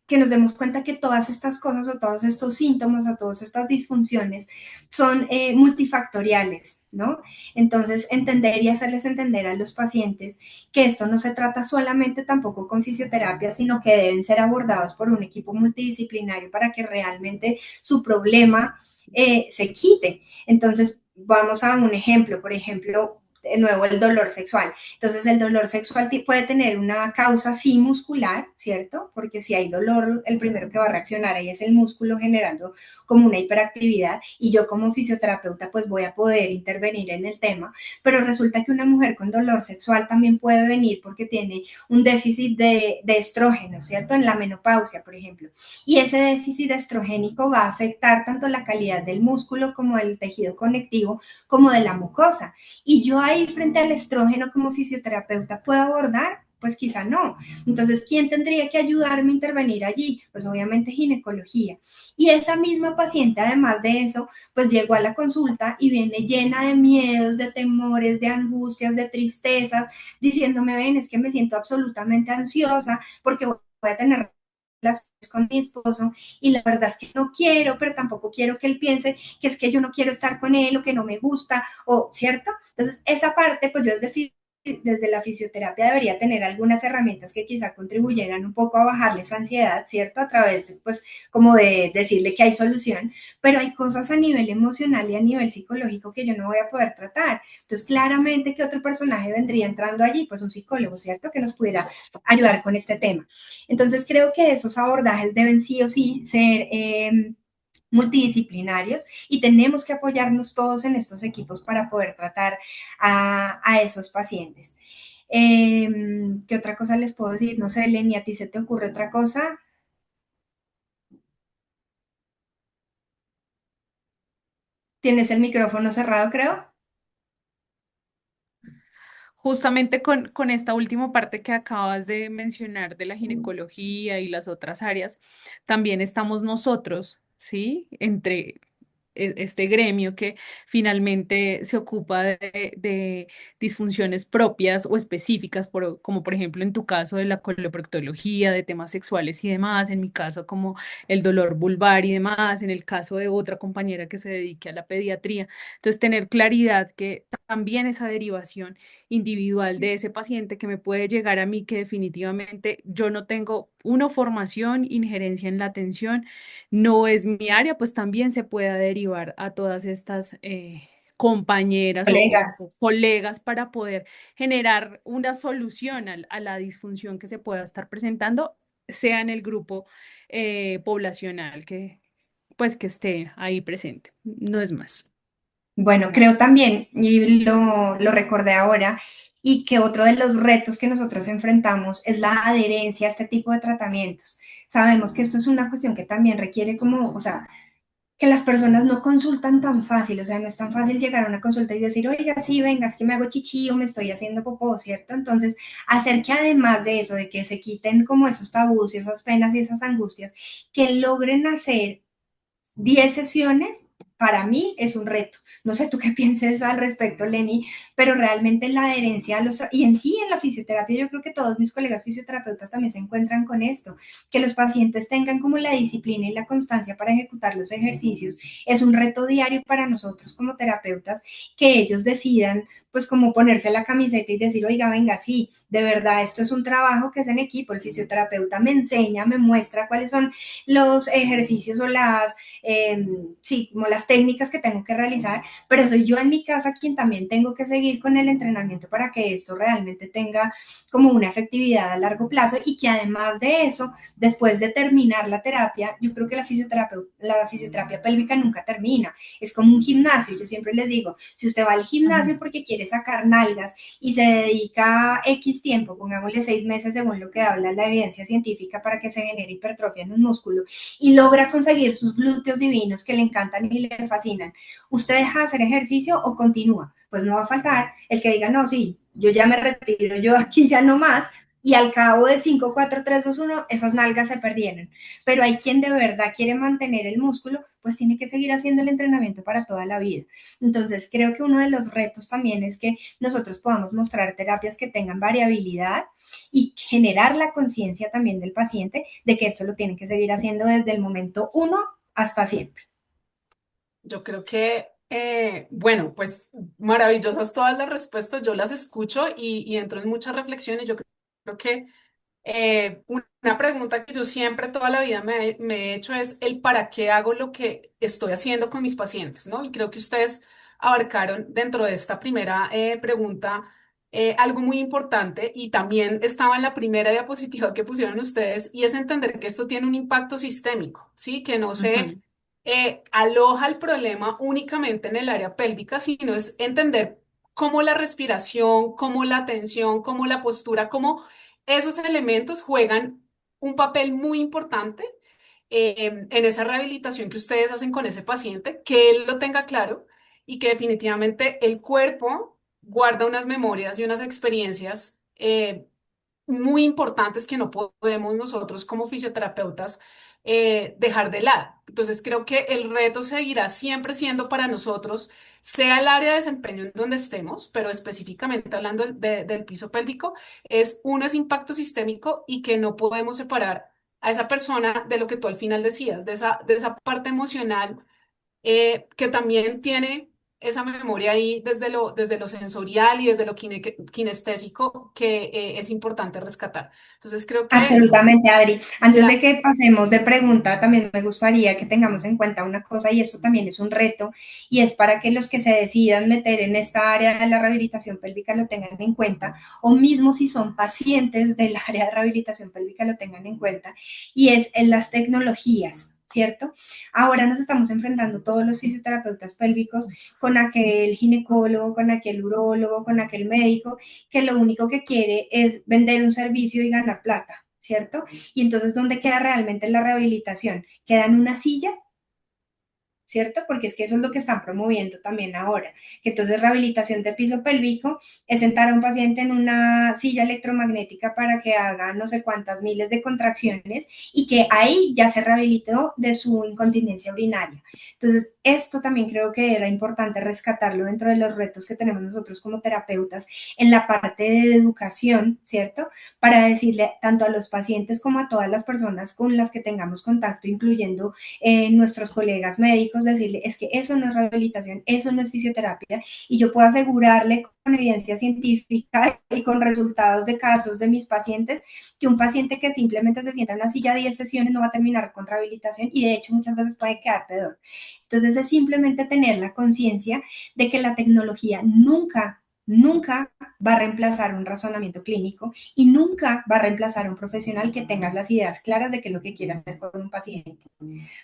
que nos demos cuenta que todas estas cosas o todos estos síntomas o todas estas disfunciones son multifactoriales, ¿no? Entonces, entender y hacerles entender a los pacientes que esto no se trata solamente tampoco con fisioterapia, sino que deben ser abordados por un equipo multidisciplinario para que realmente su problema se quite. Entonces, vamos a un ejemplo, por ejemplo, de nuevo el dolor sexual. Entonces el dolor sexual puede tener una causa sí muscular, ¿cierto? Porque si hay dolor, el primero que va a reaccionar ahí es el músculo generando como una hiperactividad y yo como fisioterapeuta pues voy a poder intervenir en el tema, pero resulta que una mujer con dolor sexual también puede venir porque tiene un déficit de estrógeno, ¿cierto? En la menopausia, por ejemplo. Y ese déficit estrogénico va a afectar tanto la calidad del músculo como del tejido conectivo como de la mucosa. Y yo ahí frente al estrógeno como fisioterapeuta puedo abordar, pues quizá no. Entonces, ¿quién tendría que ayudarme a intervenir allí? Pues obviamente ginecología. Y esa misma paciente, además de eso, pues llegó a la consulta y viene llena de miedos, de temores, de angustias, de tristezas, diciéndome, ven, es que me siento absolutamente ansiosa porque voy a tener las con mi esposo y la verdad es que no quiero, pero tampoco quiero que él piense que es que yo no quiero estar con él o que no me gusta, o cierto. Entonces, esa parte, pues yo desde la fisioterapia debería tener algunas herramientas que quizá contribuyeran un poco a bajarle esa ansiedad, ¿cierto? A través, pues, como de decirle que hay solución, pero hay cosas a nivel emocional y a nivel psicológico que yo no voy a poder tratar. Entonces, claramente, ¿qué otro personaje vendría entrando allí? Pues un psicólogo, ¿cierto? Que nos pudiera ayudar con este tema. Entonces, creo que esos abordajes deben sí o sí ser multidisciplinarios y tenemos que apoyarnos todos en estos equipos para poder tratar a esos pacientes. ¿Qué otra cosa les puedo decir? No sé, Lenny, ¿a ti se te ocurre otra cosa? ¿Tienes el micrófono cerrado, creo? Justamente con esta última parte que acabas de mencionar de la ginecología y las otras áreas, también estamos nosotros, ¿sí? Entre este gremio que finalmente se ocupa de disfunciones propias o específicas, como por ejemplo en tu caso de la coloproctología, de temas sexuales y demás, en mi caso como el dolor vulvar y demás, en el caso de otra compañera que se dedique a la pediatría. Entonces, tener claridad que también esa derivación individual de ese paciente que me puede llegar a mí, que definitivamente yo no tengo una formación, injerencia en la atención, no es mi área, pues también se pueda derivar a todas estas compañeras Colegas. o colegas para poder generar una solución a la disfunción que se pueda estar presentando, sea en el grupo poblacional que, pues, que esté ahí presente. No es más. Bueno, creo también, y lo recordé ahora, y que otro de los retos que nosotros enfrentamos es la adherencia a este tipo de tratamientos. Sabemos que esto es una cuestión que también requiere como, o sea, que las personas no consultan tan fácil, o sea, no es tan fácil llegar a una consulta y decir, oiga, sí, venga, es que me hago chichi o me estoy haciendo popó, ¿cierto? Entonces, hacer que además de eso, de que se quiten como esos tabús y esas penas y esas angustias, que logren hacer 10 sesiones, para mí es un reto. No sé tú qué pienses al respecto, Lenny, pero realmente la adherencia a los, y en sí en la fisioterapia, yo creo que todos mis colegas fisioterapeutas también se encuentran con esto, que los pacientes tengan como la disciplina y la constancia para ejecutar los ejercicios, es un reto diario para nosotros como terapeutas, que ellos decidan pues como ponerse la camiseta y decir, oiga, venga, sí, de verdad, esto es un trabajo que es en equipo, el fisioterapeuta me enseña, me muestra cuáles son los ejercicios o las sí, como las técnicas que tengo que realizar, pero soy yo en mi casa quien también tengo que seguir con el entrenamiento para que esto realmente tenga como una efectividad a largo plazo y que además de eso, después de terminar la terapia, yo creo que la fisioterapia pélvica nunca termina, es como un gimnasio, yo siempre les digo, si usted va al gimnasio porque quiere sacar nalgas y se dedica X tiempo, pongámosle 6 meses según lo que habla la evidencia científica para que se genere hipertrofia en un músculo y logra conseguir sus glúteos divinos que le encantan y le fascinan, ¿usted deja de hacer ejercicio o continúa? Pues no va a faltar el que diga, no, sí, yo ya me retiro, yo aquí ya no más, y al cabo de 5, 4, 3, 2, 1, esas nalgas se perdieron. Pero hay quien de verdad quiere mantener el músculo, pues tiene que seguir haciendo el entrenamiento para toda la vida. Entonces, creo que uno de los retos también es que nosotros podamos mostrar terapias que tengan variabilidad y generar la conciencia también del paciente de que esto lo tiene que seguir haciendo desde el momento uno hasta siempre. Yo creo que, bueno, pues maravillosas todas las respuestas, yo las escucho y entro en muchas reflexiones. Yo creo que una pregunta que yo siempre toda la vida me he hecho es el para qué hago lo que estoy haciendo con mis pacientes, ¿no? Y creo que ustedes abarcaron dentro de esta primera pregunta algo muy importante y también estaba en la primera diapositiva que pusieron ustedes y es entender que esto tiene un impacto sistémico, ¿sí? Que no se Ujú. aloja el problema únicamente en el área pélvica, sino es entender cómo la respiración, cómo la tensión, cómo la postura, cómo esos elementos juegan un papel muy importante en esa rehabilitación que ustedes hacen con ese paciente, que él lo tenga claro y que definitivamente el cuerpo guarda unas memorias y unas experiencias muy importantes que no podemos nosotros como fisioterapeutas dejar de lado. Entonces creo que el reto seguirá siempre siendo para nosotros, sea el área de desempeño en donde estemos, pero específicamente hablando del piso pélvico, es uno es impacto sistémico y que no podemos separar a esa persona de lo que tú al final decías, de esa parte emocional que también tiene esa memoria ahí desde lo sensorial y desde lo kinestésico que es importante rescatar. Entonces creo que Absolutamente, Adri. Antes de la, que pasemos de pregunta, también me gustaría que tengamos en cuenta una cosa, y esto también es un reto, y es para que los que se decidan meter en esta área de la rehabilitación pélvica lo tengan en cuenta, o mismo si son pacientes del área de rehabilitación pélvica lo tengan en cuenta, y es en las tecnologías. ¿Cierto? Ahora nos estamos enfrentando todos los fisioterapeutas pélvicos con aquel ginecólogo, con aquel urólogo, con aquel médico, que lo único que quiere es vender un servicio y ganar plata, ¿cierto? Y entonces, ¿dónde queda realmente la rehabilitación? ¿Queda en una silla? ¿Cierto? Porque es que eso es lo que están promoviendo también ahora. Que entonces rehabilitación de piso pélvico es sentar a un paciente en una silla electromagnética para que haga no sé cuántas miles de contracciones y que ahí ya se rehabilitó de su incontinencia urinaria. Entonces, esto también creo que era importante rescatarlo dentro de los retos que tenemos nosotros como terapeutas en la parte de educación, ¿cierto? Para decirle tanto a los pacientes como a todas las personas con las que tengamos contacto, incluyendo nuestros colegas médicos, decirle, es que eso no es rehabilitación, eso no es fisioterapia, y yo puedo asegurarle con evidencia científica y con resultados de casos de mis pacientes, que un paciente que simplemente se sienta en una silla 10 sesiones no va a terminar con rehabilitación y de hecho muchas veces puede quedar peor. Entonces es simplemente tener la conciencia de que la tecnología nunca va a reemplazar un razonamiento clínico y nunca va a reemplazar a un profesional que tenga las ideas claras de qué es lo que quiere hacer con un paciente.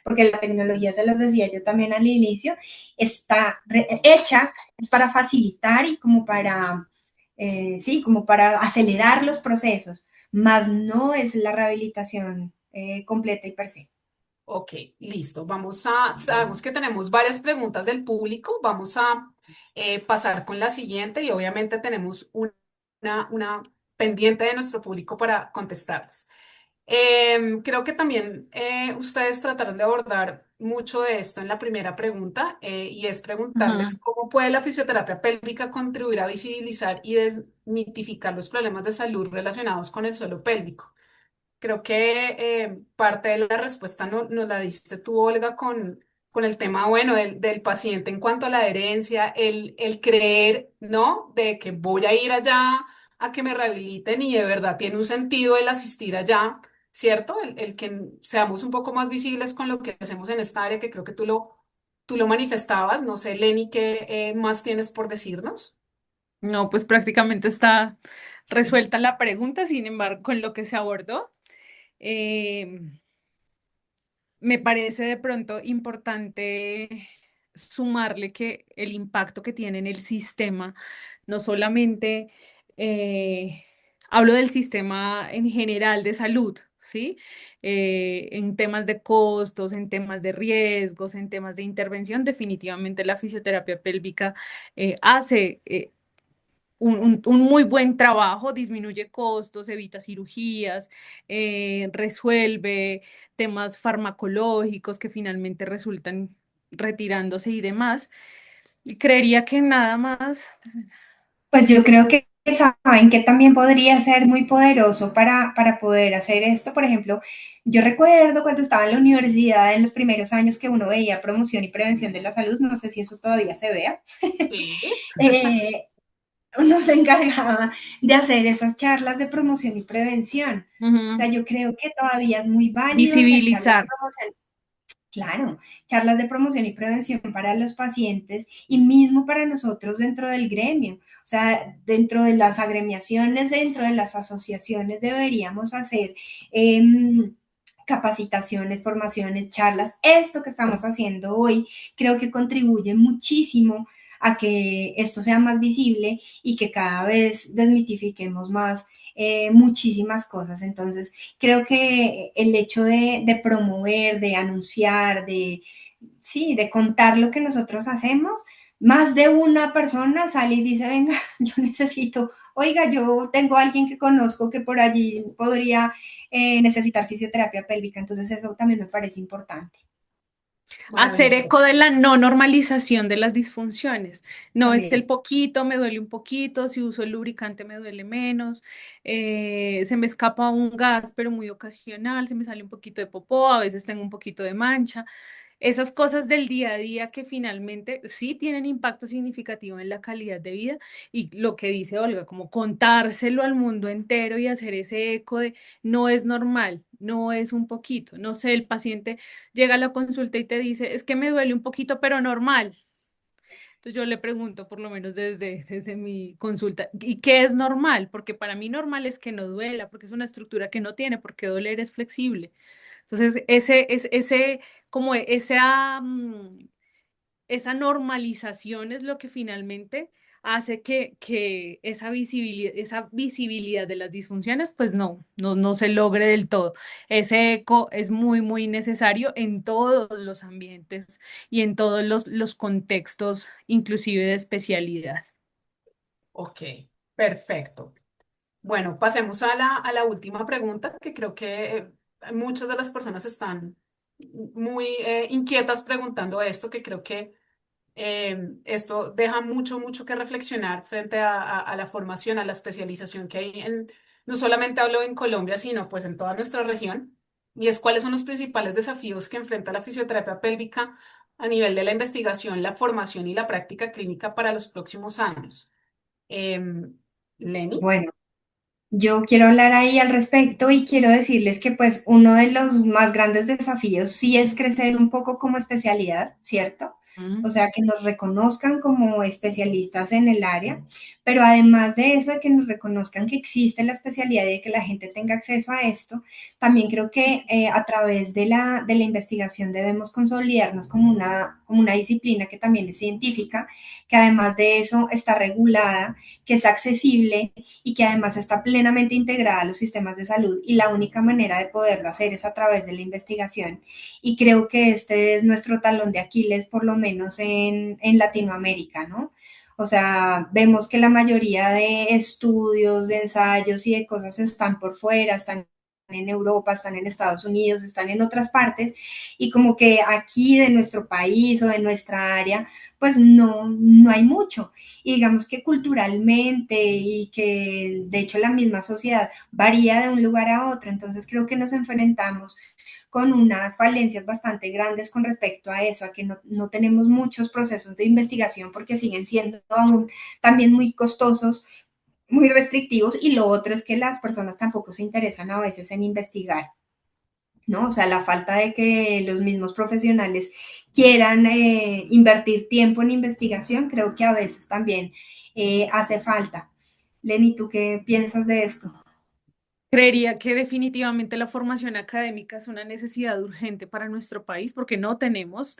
Porque la tecnología, se los decía yo también al inicio, está hecha es para facilitar y como para, sí, como para acelerar los procesos, más no es la rehabilitación completa y per se. ok, listo. Sabemos que tenemos varias preguntas del público. Vamos a pasar con la siguiente y obviamente tenemos una pendiente de nuestro público para contestarlas. Creo que también ustedes trataron de abordar mucho de esto en la primera pregunta y es preguntarles Ujú. cómo puede la fisioterapia pélvica contribuir a visibilizar y desmitificar los problemas de salud relacionados con el suelo pélvico. Creo que parte de la respuesta nos la diste tú, Olga, con el tema, bueno, del paciente en cuanto a la adherencia, el creer, ¿no? De que voy a ir allá a que me rehabiliten y de verdad tiene un sentido el asistir allá, ¿cierto? El que seamos un poco más visibles con lo que hacemos en esta área, que creo que tú lo manifestabas. No sé, Lenny, ¿qué más tienes por decirnos? No, pues prácticamente está resuelta la pregunta, sin embargo, con lo que se abordó. eh, Me parece de pronto importante sumarle que el impacto que tiene en el sistema, no solamente hablo del sistema en general de salud, ¿sí? En temas de costos, en temas de riesgos, en temas de intervención, definitivamente la fisioterapia pélvica hace un muy buen trabajo, disminuye costos, evita cirugías, resuelve temas farmacológicos que finalmente resultan retirándose y demás. Y creería que nada más. Pues yo creo que saben que también podría ser muy poderoso para poder hacer esto. Por ejemplo, yo recuerdo cuando estaba en la universidad en los primeros años que uno veía promoción y prevención de la salud, no sé si eso todavía se vea, Sí. eh, uno se encargaba de hacer esas charlas de promoción y prevención. O Ujú. sea, yo creo que todavía es muy válido hacer charlas de Visibilizar. promoción. Claro, charlas de promoción y prevención para los pacientes y mismo para nosotros dentro del gremio. O sea, dentro de las agremiaciones, dentro de las asociaciones deberíamos hacer capacitaciones, formaciones, charlas. Esto que estamos haciendo hoy creo que contribuye muchísimo a que esto sea más visible y que cada vez desmitifiquemos más muchísimas cosas. Entonces, creo que el hecho de promover, de anunciar, sí, de contar lo que nosotros hacemos, más de una persona sale y dice, venga, yo necesito, oiga, yo tengo a alguien que conozco que por allí podría necesitar fisioterapia pélvica, entonces eso también me parece importante. Hacer Maravilloso. eco de la no normalización de las disfunciones. No es el También. poquito, me duele un poquito, si uso el lubricante me duele menos, se me escapa un gas, pero muy ocasional, se me sale un poquito de popó, a veces tengo un poquito de mancha. Esas cosas del día a día que finalmente sí tienen impacto significativo en la calidad de vida y lo que dice Olga, como contárselo al mundo entero y hacer ese eco de no es normal, no es un poquito. No sé, el paciente llega a la consulta y te dice, es que me duele un poquito, pero normal. Entonces yo le pregunto, por lo menos desde mi consulta, ¿y qué es normal? Porque para mí normal es que no duela, porque es una estructura que no tiene, porque doler es flexible. Entonces, como esa normalización es lo que finalmente hace que esa visibilidad de las disfunciones, pues no se logre del todo. Ese eco es muy, muy necesario en todos los ambientes y en todos los contextos, inclusive de especialidad. Ok, perfecto. Bueno, pasemos a la última pregunta, que creo que muchas de las personas están muy inquietas preguntando esto, que creo que esto deja mucho, mucho que reflexionar frente a la formación, a la especialización que hay no solamente hablo en Colombia, sino pues en toda nuestra región, y es cuáles son los principales desafíos que enfrenta la fisioterapia pélvica a nivel de la investigación, la formación y la práctica clínica para los próximos años. Lenny. Bueno, yo quiero hablar ahí al respecto y quiero decirles que pues uno de los más grandes desafíos sí es crecer un poco como especialidad, ¿cierto? O Mm. sea, que nos reconozcan como especialistas en el área, pero además de eso, de que nos reconozcan que existe la especialidad y de que la gente tenga acceso a esto, también creo que a través de la investigación debemos consolidarnos como una disciplina que también es científica, que además de eso está regulada, que es accesible y que además está plenamente integrada a los sistemas de salud y la única manera de poderlo hacer es a través de la investigación. Y creo que este es nuestro talón de Aquiles, por lo menos en Latinoamérica, ¿no? O sea, vemos que la mayoría de estudios, de ensayos y de cosas están por fuera, están en Europa, están en Estados Unidos, están en otras partes, y como que aquí de nuestro país o de nuestra área, pues no hay mucho. Y digamos que culturalmente y que de hecho la misma sociedad varía de un lugar a otro, entonces creo que nos enfrentamos con unas falencias bastante grandes con respecto a eso, a que no tenemos muchos procesos de investigación porque siguen siendo aún también muy costosos, muy restrictivos, y lo otro es que las personas tampoco se interesan a veces en investigar, ¿no? O sea, la falta de que los mismos profesionales quieran invertir tiempo en investigación, creo que a veces también hace falta. Lenny, ¿tú qué piensas de esto? Creería que definitivamente la formación académica es una necesidad urgente para nuestro país porque no tenemos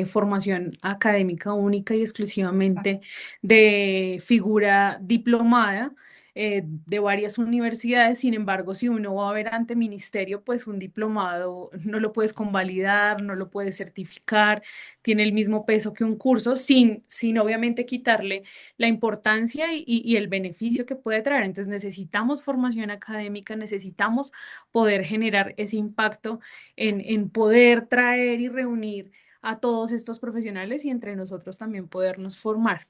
formación académica única y exclusivamente de figura diplomada. de varias universidades. Sin embargo, si uno va a ver ante ministerio, pues un diplomado no lo puedes convalidar, no lo puedes certificar, tiene el mismo peso que un curso, sin obviamente quitarle la importancia y el beneficio que puede traer. Entonces necesitamos formación académica, necesitamos poder generar ese impacto en poder traer y reunir a todos estos profesionales y entre nosotros también podernos formar.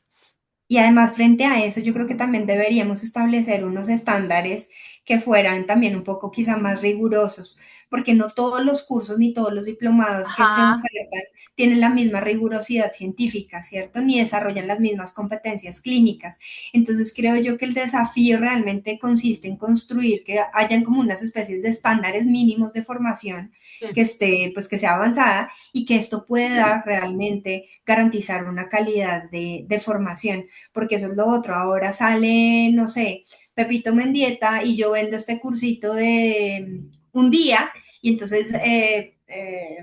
Y además, frente a eso, yo creo que también deberíamos establecer unos estándares que fueran también un poco quizá más rigurosos, porque no todos los cursos ni todos los diplomados que se Ajá. ofertan tienen la misma rigurosidad científica, ¿cierto? Ni desarrollan las mismas competencias clínicas. Entonces, creo yo que el desafío realmente consiste en construir que hayan como unas especies de estándares mínimos de formación que esté, pues que sea avanzada y que esto pueda realmente garantizar una calidad de formación, porque eso es lo otro. Ahora sale, no sé, Pepito Mendieta y yo vendo este cursito de un día y entonces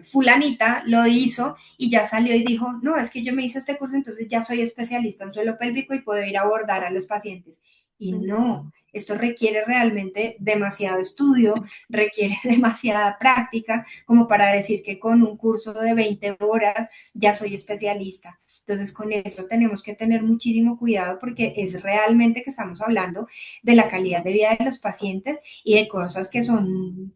fulanita lo hizo y ya salió y dijo, no, es que yo me hice este curso, entonces ya soy especialista en suelo pélvico y puedo ir a abordar a los pacientes. Y no, esto requiere realmente demasiado estudio, requiere demasiada práctica como para decir que con un curso de 20 horas ya soy especialista. Entonces, con eso tenemos que tener muchísimo cuidado porque es realmente que estamos hablando de la calidad de vida de los pacientes y de cosas que son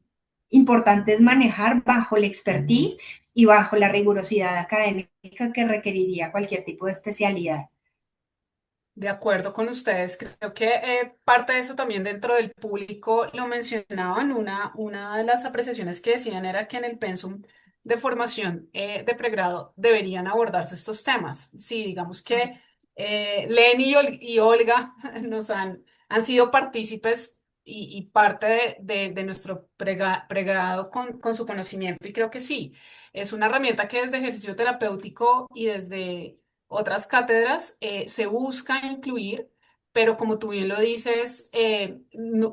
importantes manejar bajo la expertise y bajo la rigurosidad académica que requeriría cualquier tipo de especialidad. De acuerdo con ustedes, creo que parte de eso también dentro del público lo mencionaban. Una de las apreciaciones que decían era que en el pensum de formación de pregrado deberían abordarse estos temas. Sí, digamos que Lenny y Olga han sido partícipes y parte de nuestro pregrado con su conocimiento, y creo que sí, es una herramienta que desde ejercicio terapéutico y desde otras cátedras se busca incluir, pero como tú bien lo dices,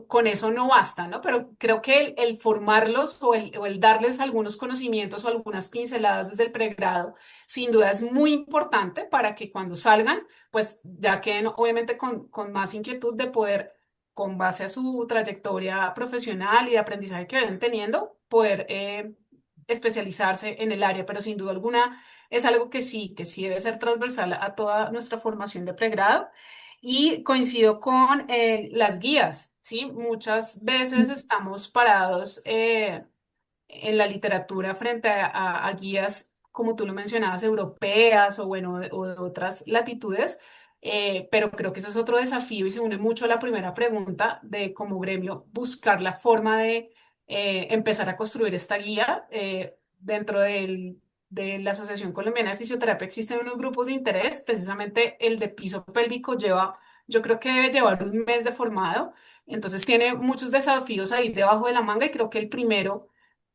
con eso no basta, ¿no? Pero creo que el formarlos o el darles algunos conocimientos o algunas pinceladas desde el pregrado, sin duda es muy importante para que cuando salgan, pues ya queden obviamente con más inquietud de poder, con base a su trayectoria profesional y de aprendizaje que vayan teniendo, poder especializarse en el área, pero sin duda alguna es algo que sí debe ser transversal a toda nuestra formación de pregrado. Y coincido con las guías, ¿sí? Muchas veces estamos parados en la literatura frente a guías, como tú lo mencionabas, europeas o bueno, o de otras latitudes, pero creo que eso es otro desafío y se une mucho a la primera pregunta de como gremio buscar la forma de empezar a construir esta guía dentro de la Asociación Colombiana de Fisioterapia. Existen unos grupos de interés, precisamente el de piso pélvico lleva, yo creo que debe llevar un mes de formado, entonces tiene muchos desafíos ahí debajo de la manga y creo que el primero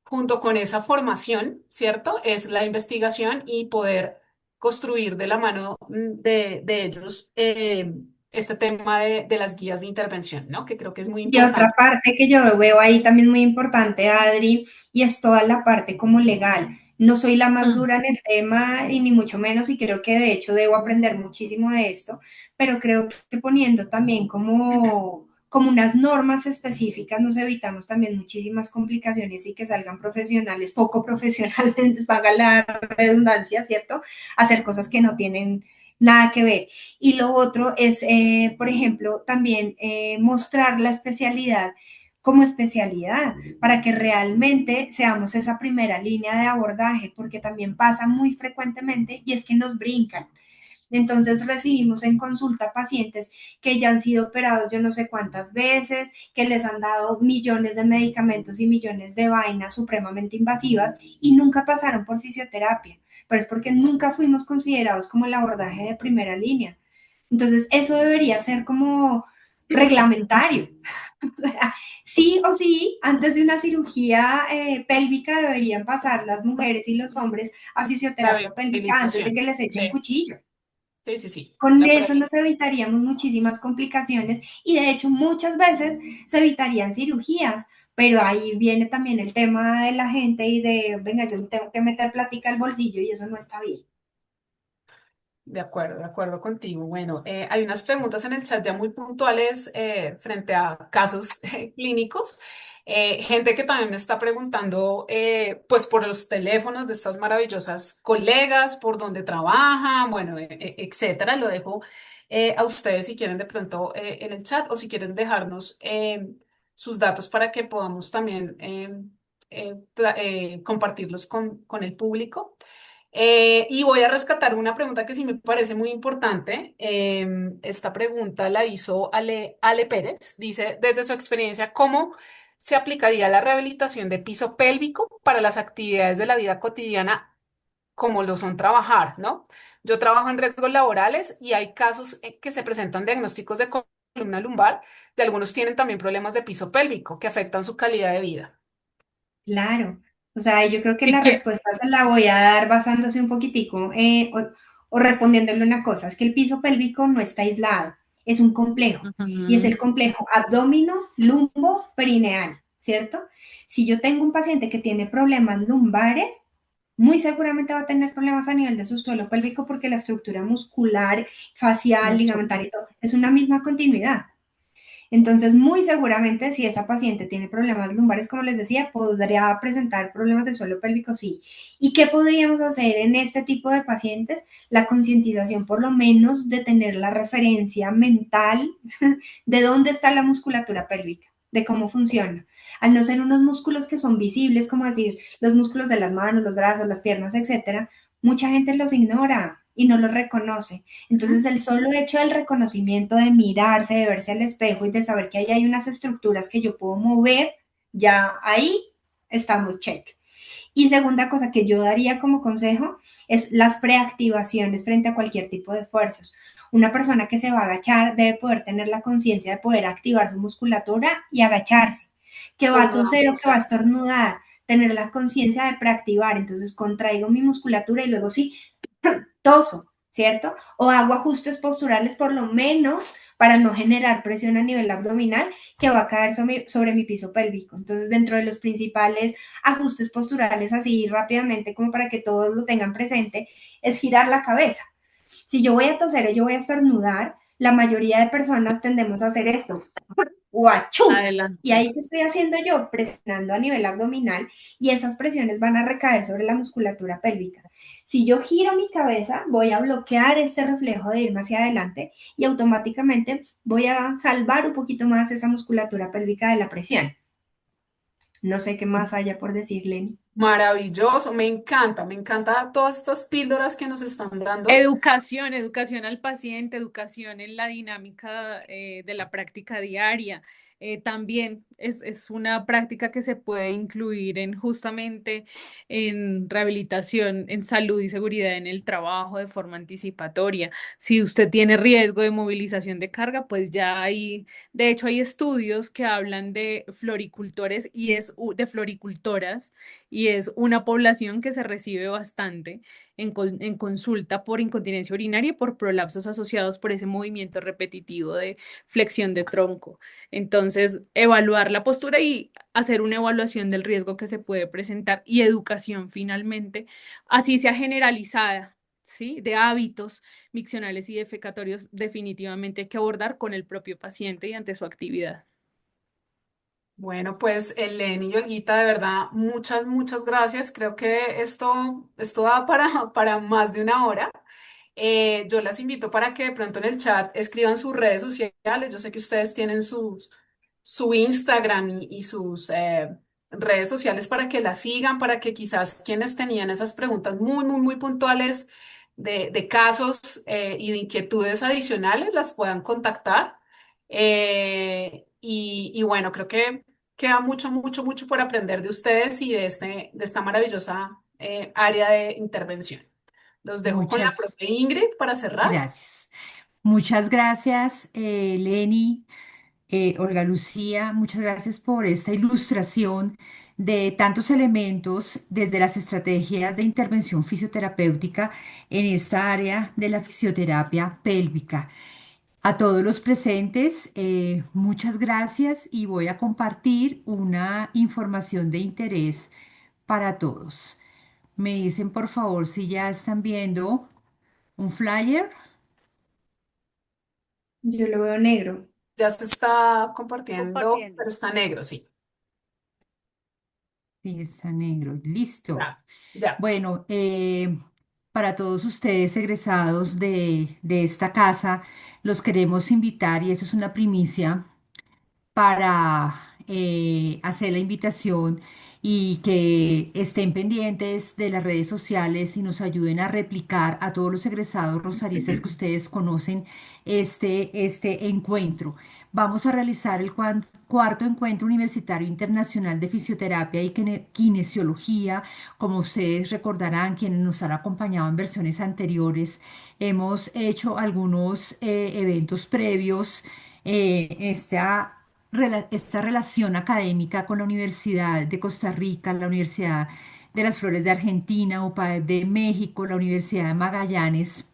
junto con esa formación, ¿cierto? Es la investigación y poder construir de la mano de ellos este tema de las guías de intervención, ¿no? Que creo que es muy Y otra importante. parte que yo veo ahí también muy importante, Adri, y es toda la parte como legal. No soy la más Mm. dura en el tema y ni mucho menos, y creo que de hecho debo aprender muchísimo de esto, pero creo que poniendo también como unas normas específicas nos evitamos también muchísimas complicaciones y que salgan profesionales, poco profesionales, paga la redundancia, ¿cierto? Hacer cosas que no tienen nada que ver. Y lo otro es, por ejemplo, también mostrar la especialidad como especialidad, para que realmente seamos esa primera línea de abordaje, porque también pasa muy frecuentemente y es que nos brincan. Entonces recibimos en consulta pacientes que ya han sido operados yo no sé cuántas veces, que les han dado millones de medicamentos y millones de vainas supremamente invasivas y nunca pasaron por fisioterapia, pero es porque nunca fuimos considerados como el abordaje de primera línea. Entonces eso debería ser como reglamentario. Sí o sí, antes de una cirugía pélvica deberían pasar las mujeres y los hombres a La fisioterapia pélvica antes de habilitación. que les echen Sí, cuchillo. sí, sí, sí. Con eso nos evitaríamos muchísimas complicaciones y de hecho muchas veces se evitarían cirugías, pero ahí viene también el tema de la gente y de, venga, yo tengo que meter plática al bolsillo y eso no está bien. de acuerdo contigo. Bueno, hay unas preguntas en el chat ya muy puntuales frente a casos clínicos. Gente que también me está preguntando, pues por los teléfonos de estas maravillosas colegas, por dónde trabajan, bueno, etcétera. Lo dejo a ustedes si quieren de pronto en el chat o si quieren dejarnos sus datos para que podamos también compartirlos con el público. Y voy a rescatar una pregunta que sí me parece muy importante. Esta pregunta la hizo Ale Pérez. Dice, desde su experiencia, ¿cómo se aplicaría la rehabilitación de piso pélvico para las actividades de la vida cotidiana como lo son trabajar, ¿no? Yo trabajo en riesgos laborales y hay casos que se presentan diagnósticos de columna lumbar y algunos tienen también problemas de piso pélvico que afectan su calidad de vida. Claro, o sea, yo creo que ¿Y la qué? respuesta se la voy a dar basándose un poquitico o respondiéndole una cosa, es que el piso pélvico no está aislado, es un complejo y es Ujú. el complejo abdomino, lumbo, perineal, ¿cierto? Si yo tengo un paciente que tiene problemas lumbares, muy seguramente va a tener problemas a nivel de su suelo pélvico porque la estructura muscular, facial, Lo ligamentaria y soporto. todo es una misma continuidad. Entonces, muy seguramente, si esa paciente tiene problemas lumbares, como les decía, podría presentar problemas de suelo pélvico, sí. ¿Y qué podríamos hacer en este tipo de pacientes? La concientización, por lo menos, de tener la referencia mental de dónde está la musculatura pélvica, de cómo funciona. Al no ser unos músculos que son visibles, como decir los músculos de las manos, los brazos, las piernas, etcétera, mucha gente los ignora y no los reconoce. Entonces, el solo hecho del reconocimiento, de mirarse, de verse al espejo y de saber que ahí hay unas estructuras que yo puedo mover, ya ahí estamos check. Y segunda cosa que yo daría como consejo es las preactivaciones frente a cualquier tipo de esfuerzos. Una persona que se va a agachar debe poder tener la conciencia de poder activar su musculatura y agacharse. Que va a toser o que va a estornudar, tener la conciencia de preactivar. Entonces contraigo mi musculatura y luego sí, toso, ¿cierto? O hago ajustes posturales por lo menos para no generar presión a nivel abdominal que va a caer sobre mi piso pélvico. Entonces, dentro de los principales ajustes posturales, así rápidamente, como para que todos lo tengan presente, es girar la cabeza. Si yo voy a toser o yo voy a estornudar, la mayoría de personas tendemos a hacer esto, ¡guachú! Y Adelante. ahí que estoy haciendo yo, presionando a nivel abdominal y esas presiones van a recaer sobre la musculatura pélvica. Si yo giro mi cabeza, voy a bloquear este reflejo de irme hacia adelante y automáticamente voy a salvar un poquito más esa musculatura pélvica de la presión. No sé qué más haya por decir, Lenny. Maravilloso, me encanta todas estas píldoras que nos están dando. Educación, educación al paciente, educación en la dinámica de la práctica diaria. También es una práctica que se puede incluir en justamente en rehabilitación, en salud y seguridad en el trabajo de forma anticipatoria. Si usted tiene riesgo de movilización de carga, pues ya hay, de hecho hay estudios que hablan de floricultores de floricultoras y es una población que se recibe bastante en consulta por incontinencia urinaria y por prolapsos asociados por ese movimiento repetitivo de flexión de tronco. Entonces, evaluar la postura y hacer una evaluación del riesgo que se puede presentar y educación finalmente, así sea generalizada. ¿Sí? De hábitos miccionales y defecatorios definitivamente hay que abordar con el propio paciente y ante su actividad. Bueno, pues Eleni y Olguita, de verdad, muchas gracias. Creo que esto da para más de una hora. Yo las invito para que de pronto en el chat escriban sus redes sociales. Yo sé que ustedes tienen su Instagram y sus redes sociales para que la sigan, para que quizás quienes tenían esas preguntas muy puntuales de casos y de inquietudes adicionales las puedan contactar. Y bueno, creo que queda mucho por aprender de ustedes y de esta maravillosa área de intervención. Los dejo con la Muchas profe Ingrid para cerrar. gracias. Muchas gracias, Leni, Olga Lucía. Muchas gracias por esta ilustración de tantos elementos desde las estrategias de intervención fisioterapéutica en esta área de la fisioterapia pélvica. A todos los presentes, muchas gracias y voy a compartir una información de interés para todos. Me dicen por favor si ya están viendo un flyer. Yo lo veo negro. Ya se está compartiendo, Compartiendo. pero está negro, sí. Sí, está negro. Listo. Ya, ya. Bueno, para todos ustedes egresados de esta casa, los queremos invitar, y eso es una primicia, para hacer la invitación y que estén pendientes de las redes sociales y nos ayuden a replicar a todos los egresados rosaristas que ustedes conocen este encuentro. Vamos a realizar el cuarto encuentro universitario internacional de fisioterapia y kinesiología. Como ustedes recordarán, quienes nos han acompañado en versiones anteriores, hemos hecho algunos eventos previos. Esta relación académica con la Universidad de Costa Rica, la Universidad de las Flores de Argentina, UPAEP de México, la Universidad de Magallanes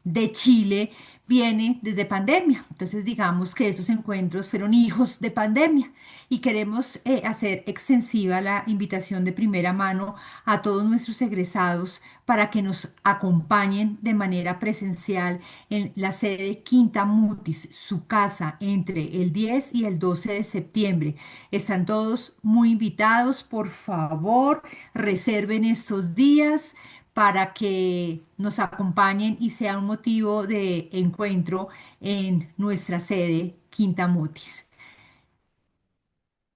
de Chile, viene desde pandemia. Entonces, digamos que esos encuentros fueron hijos de pandemia y queremos hacer extensiva la invitación de primera mano a todos nuestros egresados para que nos acompañen de manera presencial en la sede Quinta Mutis, su casa, entre el 10 y el 12 de septiembre. Están todos muy invitados. Por favor, reserven estos días para que nos acompañen y sea un motivo de encuentro en nuestra sede Quinta Mutis.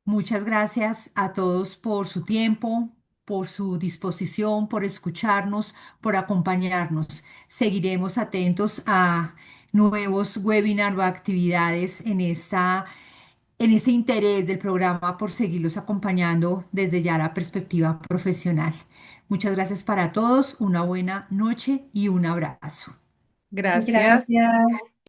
Muchas gracias a todos por su tiempo, por su disposición, por escucharnos, por acompañarnos. Seguiremos atentos a nuevos webinars o actividades en este interés del programa por seguirlos acompañando desde ya la perspectiva profesional. Muchas gracias para todos, una buena noche y un abrazo. Gracias. Gracias.